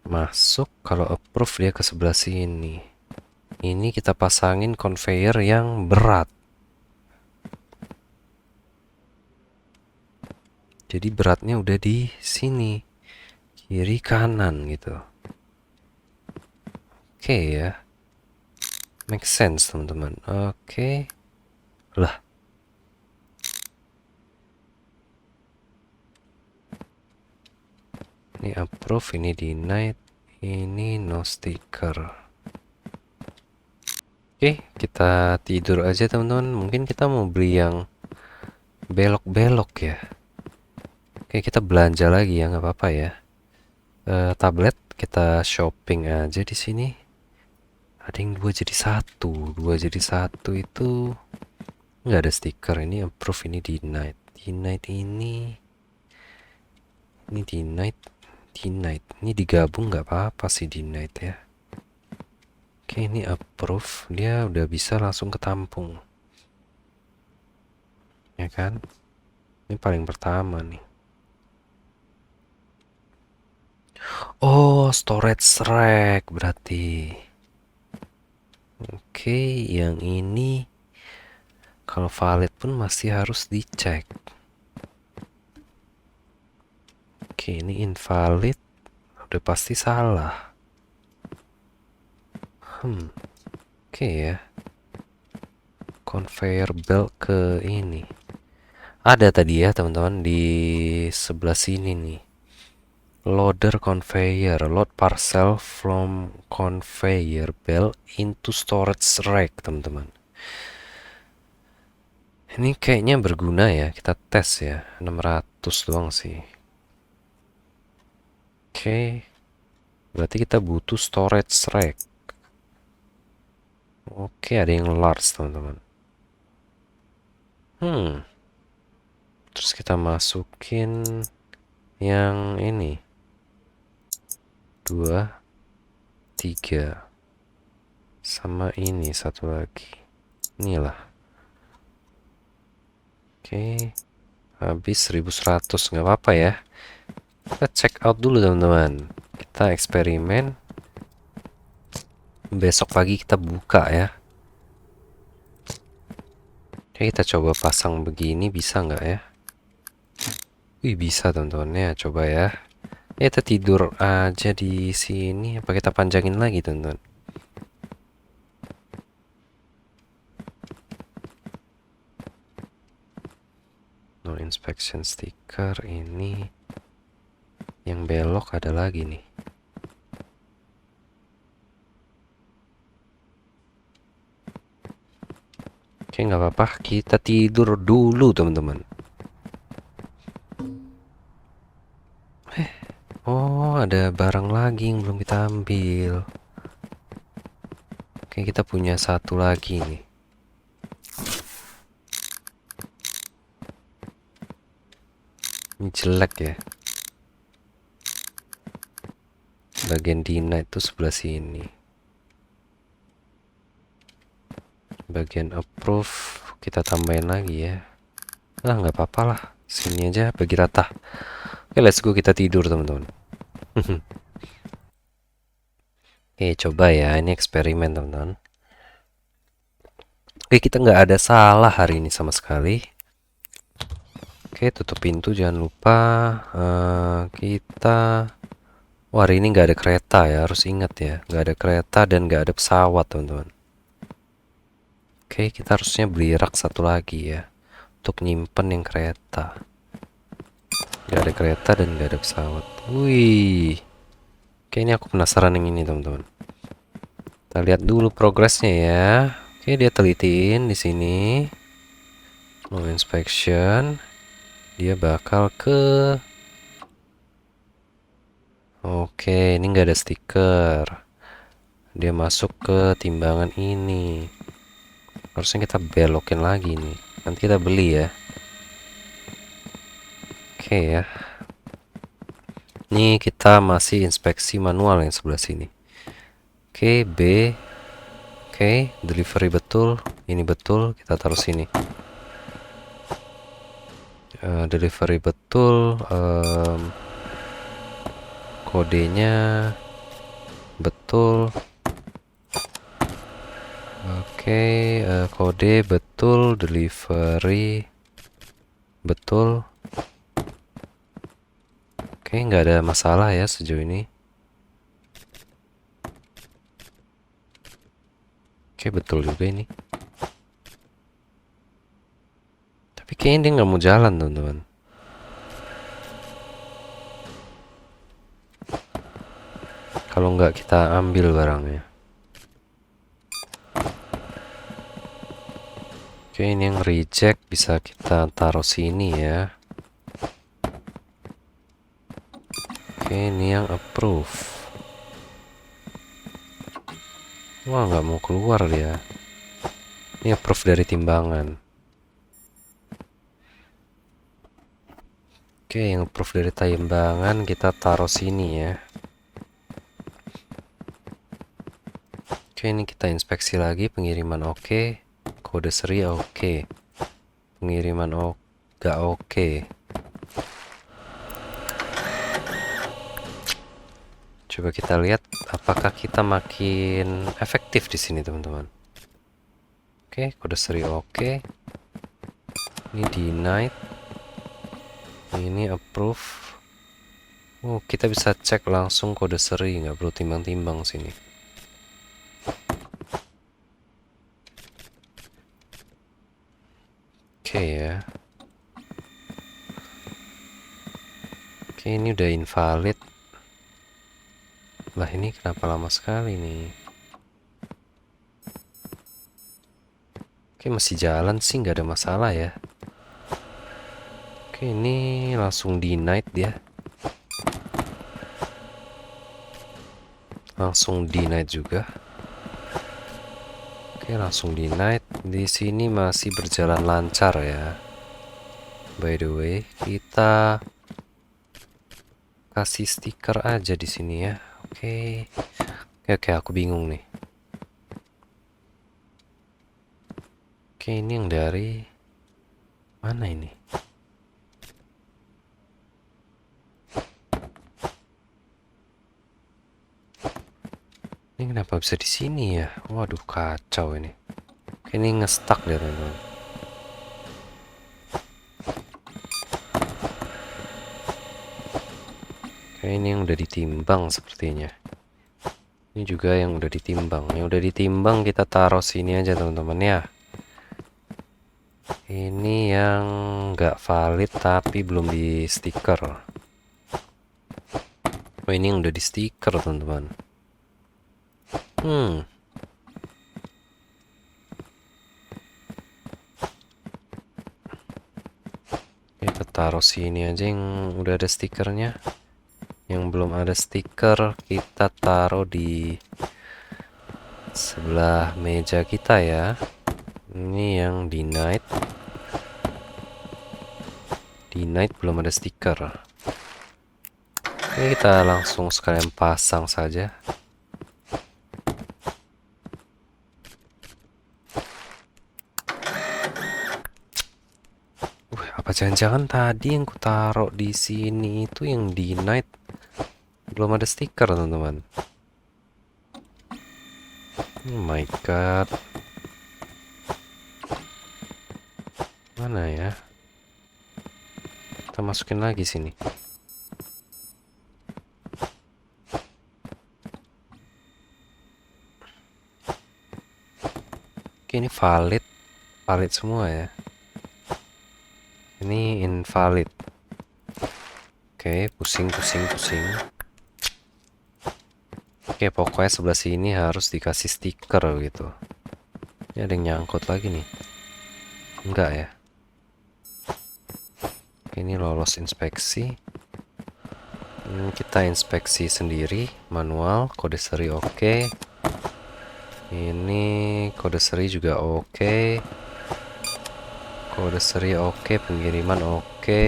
Masuk, kalau approve dia ke sebelah sini. Ini kita pasangin conveyor yang berat. Jadi beratnya udah di sini, kiri kanan gitu. Oke ya, make sense teman-teman. Oke, lah. Ini approve, ini denied, ini no sticker. Oke, kita tidur aja teman-teman. Mungkin kita mau beli yang belok-belok ya. Oke, kita belanja lagi ya, nggak apa-apa ya. Tablet kita shopping aja di sini. Ada yang 2 jadi 1, 2 jadi 1 itu nggak ada stiker. Ini approve, ini denied, ini denied. Ini digabung nggak apa-apa sih denied ya. Oke, ini approve, dia udah bisa langsung ketampung, ya kan? Ini paling pertama nih. Oh, storage rack berarti. Oke, yang ini kalau valid pun masih harus dicek. Oke, ini invalid, udah pasti salah. Oke ya. Conveyor belt ke ini. Ada tadi ya teman-teman di sebelah sini nih. Loader conveyor, load parcel from conveyor belt into storage rack, teman-teman. Ini kayaknya berguna ya, kita tes ya. 600 doang sih. Oke. Berarti kita butuh storage rack. Oke, ada yang large, teman-teman. Terus kita masukin yang ini. 2, 3. Sama ini satu lagi. Inilah. Oke. Habis 1100, nggak apa-apa ya. Kita check out dulu teman-teman. Kita eksperimen. Besok pagi kita buka ya. Oke, kita coba pasang begini, bisa nggak ya? Wih, bisa teman-teman ya, coba ya. Ya, kita tidur aja di sini. Apa kita panjangin lagi, teman-teman? No inspection sticker ini. Yang belok ada lagi nih. Oke, nggak apa-apa. Kita tidur dulu, teman-teman. Oh, ada barang lagi yang belum kita ambil. Oke, kita punya satu lagi nih. Ini jelek ya. Bagian dina itu sebelah sini. Bagian approve kita tambahin lagi ya. Ah, nggak apa-apa lah. Sini aja bagi rata. Oke, let's go, kita tidur, teman-teman. Oke, coba ya. Ini eksperimen, teman-teman. Oke, kita nggak ada salah hari ini sama sekali. Oke, tutup pintu, jangan lupa. Kita... Wah, hari ini nggak ada kereta ya, harus ingat ya. Nggak ada kereta dan nggak ada pesawat, teman-teman. Oke, kita harusnya beli rak satu lagi ya. Untuk nyimpen yang kereta. Nggak ada kereta dan nggak ada pesawat. Wih. Oke, ini aku penasaran yang ini, teman-teman. Kita lihat dulu progresnya ya. Oke, dia telitiin di sini. No inspection. Dia bakal ke... Oke, ini nggak ada stiker. Dia masuk ke timbangan ini. Harusnya kita belokin lagi nih. Nanti kita beli ya. Oke ya. Ini kita masih inspeksi manual yang sebelah sini. Oke, B. Oke, delivery betul. Ini betul, kita taruh sini. Delivery betul. Kodenya betul. Oke, kode betul, delivery betul. Oke, nggak ada masalah ya sejauh ini. Oke, betul juga ini. Tapi kayaknya dia nggak mau jalan, teman-teman. Kalau nggak kita ambil barangnya. Oke, ini yang reject bisa kita taruh sini ya. Oke, ini yang approve. Wah, nggak mau keluar dia. Ini approve dari timbangan. Oke, yang approve dari timbangan kita taruh sini ya. Oke, ini kita inspeksi lagi pengiriman oke. Kode seri oke. Pengiriman gak oke. Coba kita lihat apakah kita makin efektif di sini, teman-teman. Oke, kode seri oke. Ini denied. Ini approve. Oh, kita bisa cek langsung kode seri, nggak perlu timbang-timbang sini. Oke ya. Oke, ini udah invalid. Lah, ini kenapa lama sekali nih? Oke, masih jalan sih, nggak ada masalah ya. Oke, ini langsung denied dia. Langsung denied juga. Oke, langsung denied. Di sini masih berjalan lancar ya. By the way, kita kasih stiker aja di sini ya. Oke. Oke, aku bingung nih. Oke, ini yang dari mana ini? Ini kenapa bisa di sini ya? Waduh, kacau ini. Oke, ini nge-stuck deh, teman-teman. Ini yang udah ditimbang sepertinya. Ini juga yang udah ditimbang. Yang udah ditimbang kita taruh sini aja teman-teman ya. Ini yang nggak valid tapi belum di stiker. Oh, ini yang udah di stiker teman-teman. Kita taruh sini aja yang udah ada stikernya. Yang belum ada stiker kita taruh di sebelah meja kita ya. Ini yang denied. Denied belum ada stiker. Ini kita langsung sekalian pasang saja. Apa jangan-jangan tadi yang ku taruh di sini itu yang denied belum ada stiker teman-teman. Oh my god. Mana ya? Kita masukin lagi sini. Oke, ini valid. Valid semua ya. Ini invalid. Oke, pusing. Oke, pokoknya sebelah sini harus dikasih stiker gitu. Ini ada yang nyangkut lagi nih. Enggak ya. Ini lolos inspeksi. Kita inspeksi sendiri, manual, kode seri oke. Ini kode seri juga oke. Kode seri oke, pengiriman oke.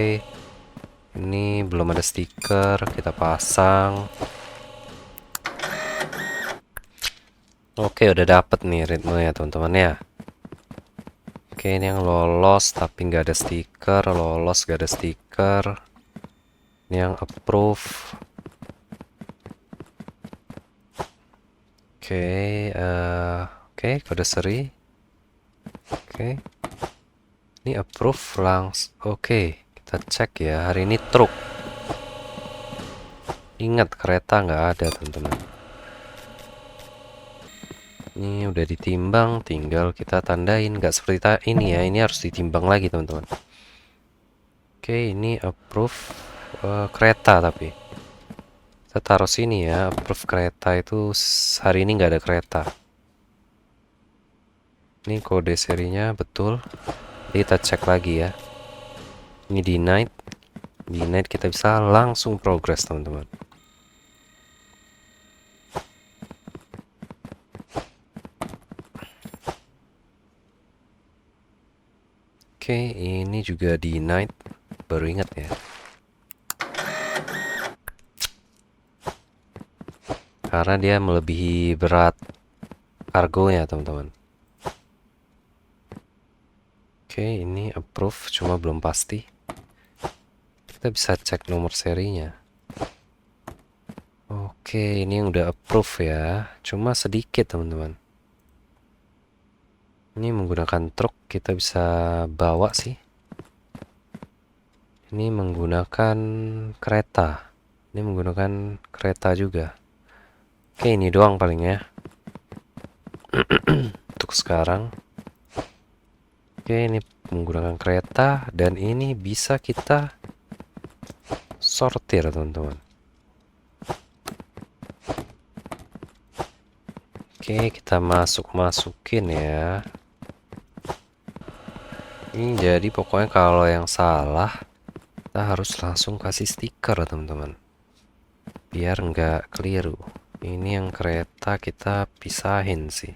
Ini belum ada stiker, kita pasang. Oke, udah dapet nih ritme ya teman-teman ya. Oke, ini yang lolos tapi nggak ada stiker, lolos nggak ada stiker. Ini yang approve. Oke, kode seri. Oke. Ini approve langsung. Oke, kita cek ya. Hari ini truk. Ingat kereta nggak ada teman-teman. Ini udah ditimbang, tinggal kita tandain. Nggak seperti ini ya. Ini harus ditimbang lagi teman-teman. Oke, ini approve kereta tapi. Kita taruh sini ya. Approve kereta itu hari ini nggak ada kereta. Ini kode serinya betul. Jadi kita cek lagi ya. Ini denied. Denied kita bisa langsung progress teman-teman. Oke, ini juga denied. Baru ingat ya. Karena dia melebihi berat kargonya teman-teman. Oke, ini approve cuma belum pasti. Kita bisa cek nomor serinya. Oke, ini yang udah approve ya. Cuma sedikit teman-teman. Ini menggunakan truk, kita bisa bawa sih. Ini menggunakan kereta. Ini menggunakan kereta juga. Oke, ini doang paling ya. Untuk sekarang. Oke, ini menggunakan kereta. Dan ini bisa kita sortir teman-teman. Oke, kita masukin ya. Ini jadi pokoknya kalau yang salah kita harus langsung kasih stiker teman-teman, biar nggak keliru. Ini yang kereta kita pisahin sih.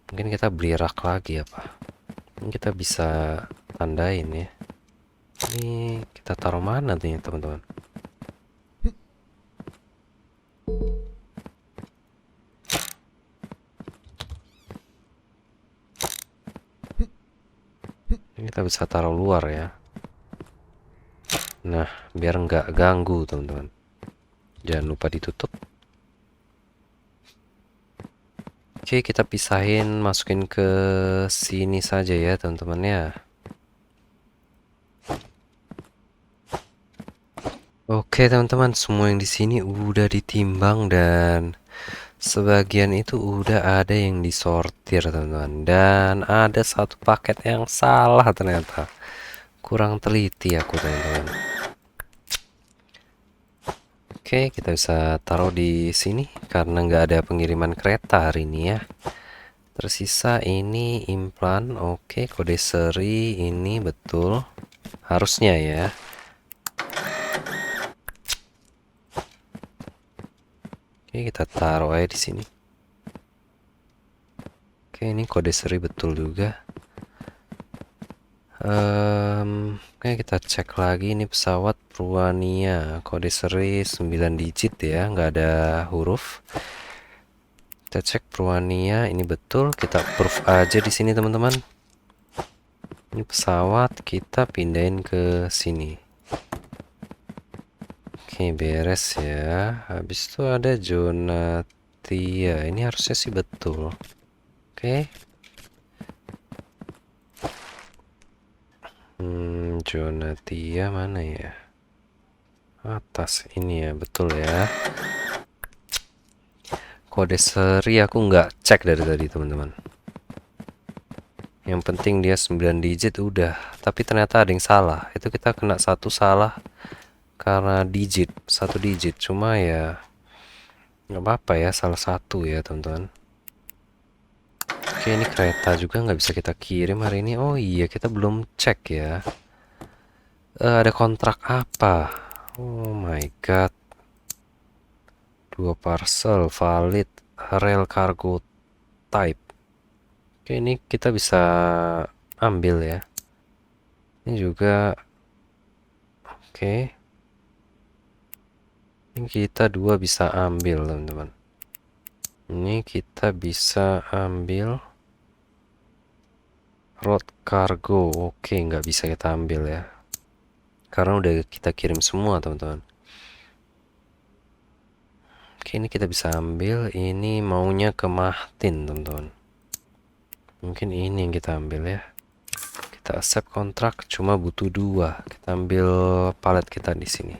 Mungkin kita beli rak lagi apa. Ini kita bisa tandain ya. Ini kita taruh mana nih teman-teman? Ini kita bisa taruh luar ya. Nah, biar nggak ganggu teman-teman. Jangan lupa ditutup. Oke, kita pisahin, masukin ke sini saja ya teman-teman ya. Oke. Oke teman-teman, semua yang di sini udah ditimbang dan sebagian itu udah ada yang disortir teman-teman. Dan ada satu paket yang salah ternyata. Kurang teliti aku teman-teman. Oke, kita bisa taruh di sini karena nggak ada pengiriman kereta hari ini ya. Tersisa ini implan. Oke, kode seri ini betul. Harusnya ya. Oke, kita taruh aja di sini. Oke, ini kode seri betul juga. Oke, kita cek lagi ini pesawat Purwania, kode seri 9 digit ya, nggak ada huruf. Kita cek Purwania, ini betul. Kita proof aja di sini teman-teman. Ini pesawat, kita pindahin ke sini. Oke, beres ya. Habis itu ada Jonatia, ini harusnya sih betul. Oke. Jonatia mana ya? Atas ini ya, betul ya. Kode seri aku nggak cek dari tadi teman-teman. Yang penting dia 9 digit udah. Tapi ternyata ada yang salah. Itu kita kena satu salah karena digit, satu digit. Cuma ya nggak apa-apa ya, salah satu ya teman-teman. Oke, ini kereta juga nggak bisa kita kirim hari ini. Oh iya, kita belum cek ya. Ada kontrak apa? Oh my god. 2 parcel valid rail cargo type. Oke, ini kita bisa ambil ya. Ini juga oke. Ini kita dua bisa ambil teman-teman. Ini kita bisa ambil road cargo. Oke, nggak bisa kita ambil ya. Karena udah kita kirim semua teman-teman. Oke, ini kita bisa ambil. Ini maunya ke Mahtin teman-teman. Mungkin ini yang kita ambil ya. Kita accept kontrak, cuma butuh 2. Kita ambil palet kita di sini.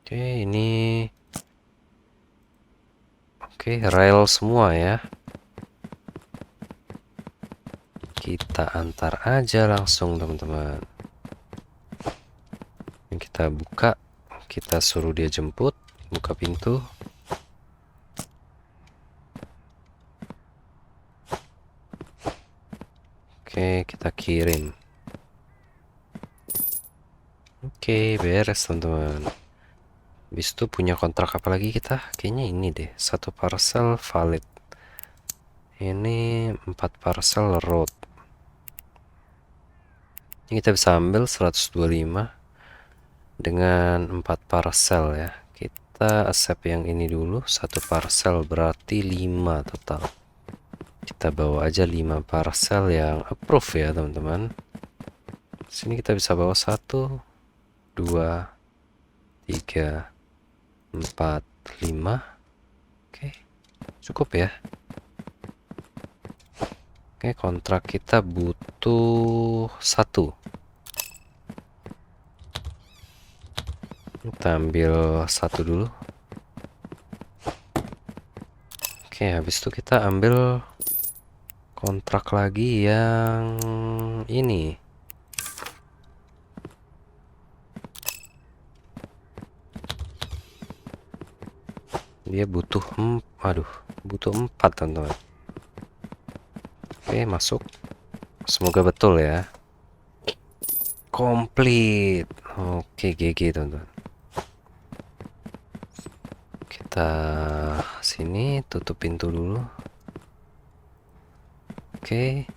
Oke, ini oke, rail semua ya. Kita antar aja langsung teman-teman. Ini kita buka, kita suruh dia jemput, buka pintu. Oke, kita kirim. Oke, beres teman-teman. Habis itu punya kontrak apa lagi kita? Kayaknya ini deh, 1 parcel valid. Ini 4 parcel road. Ini kita bisa ambil 125 dengan 4 parcel ya. Kita accept yang ini dulu, 1 parcel berarti 5 total. Kita bawa aja 5 parcel yang approve ya teman-teman. Sini kita bisa bawa 1, 2, 3, 4, 5. Oke, cukup ya. Oke, kontrak kita butuh 1. Kita ambil 1 dulu. Oke, habis itu kita ambil kontrak lagi yang ini. Dia butuh butuh 4 teman-teman. Oke, masuk. Semoga betul ya. Komplit. Oke, GG teman-teman. Kita sini tutup pintu dulu. Oke.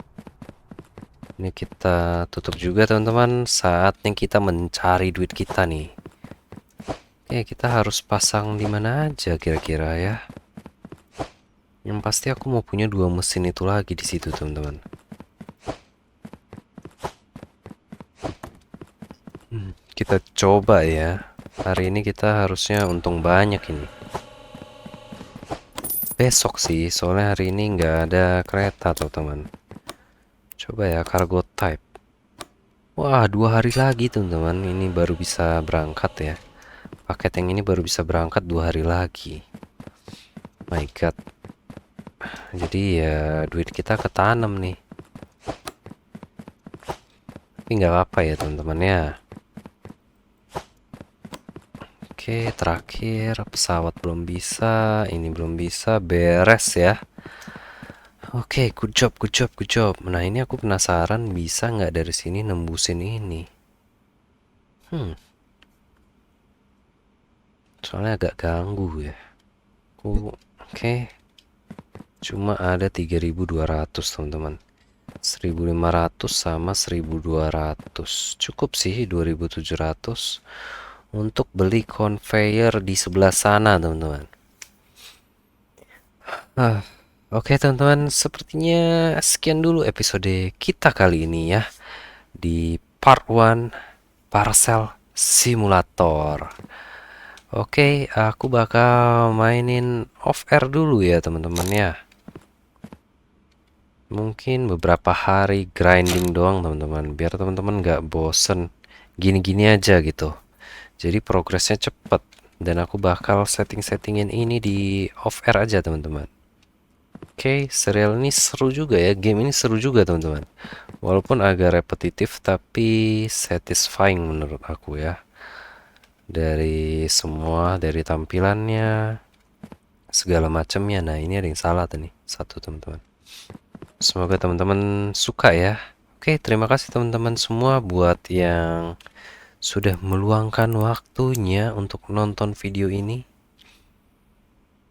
Ini kita tutup juga teman-teman. Saatnya kita mencari duit kita nih. Oke, kita harus pasang di mana aja kira-kira ya. Yang pasti aku mau punya 2 mesin itu lagi di situ teman-teman. Kita coba ya. Hari ini kita harusnya untung banyak ini. Besok sih, soalnya hari ini nggak ada kereta teman-teman. Coba ya, cargo type. Wah, 2 hari lagi teman-teman. Ini baru bisa berangkat ya. Paket yang ini baru bisa berangkat 2 hari lagi. My God. Jadi ya duit kita ketanam nih. Tapi nggak apa ya teman-teman ya. Oke, terakhir pesawat belum bisa, ini belum bisa, beres ya. Oke, good job, good job, good job. Nah, ini aku penasaran bisa nggak dari sini nembusin ini. Soalnya agak ganggu ya. Oke, cuma ada 3.200 teman-teman. 1.500 sama 1.200. Cukup sih 2.700 untuk beli conveyor di sebelah sana teman-teman. Oke teman-teman, sepertinya sekian dulu episode kita kali ini ya di part 1 Parcel Simulator. Oke, aku bakal mainin off air dulu ya teman-teman ya. Mungkin beberapa hari grinding doang teman-teman, biar teman-teman nggak bosen gini-gini aja gitu. Jadi progresnya cepet dan aku bakal setting-settingin ini di off air aja teman-teman. Oke, serial ini seru juga ya. Game ini seru juga, teman-teman. Walaupun agak repetitif, tapi satisfying menurut aku ya. Dari semua, dari tampilannya, segala macamnya. Nah, ini ada yang salah tadi. Satu, teman-teman. Semoga teman-teman suka ya. Oke, terima kasih teman-teman semua buat yang sudah meluangkan waktunya untuk nonton video ini.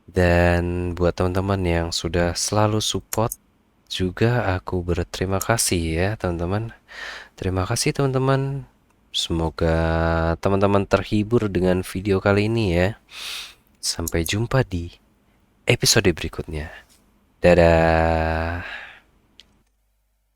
Dan buat teman-teman yang sudah selalu support juga aku berterima kasih ya teman-teman. Terima kasih teman-teman. Semoga teman-teman terhibur dengan video kali ini ya. Sampai jumpa di episode berikutnya. Dadah.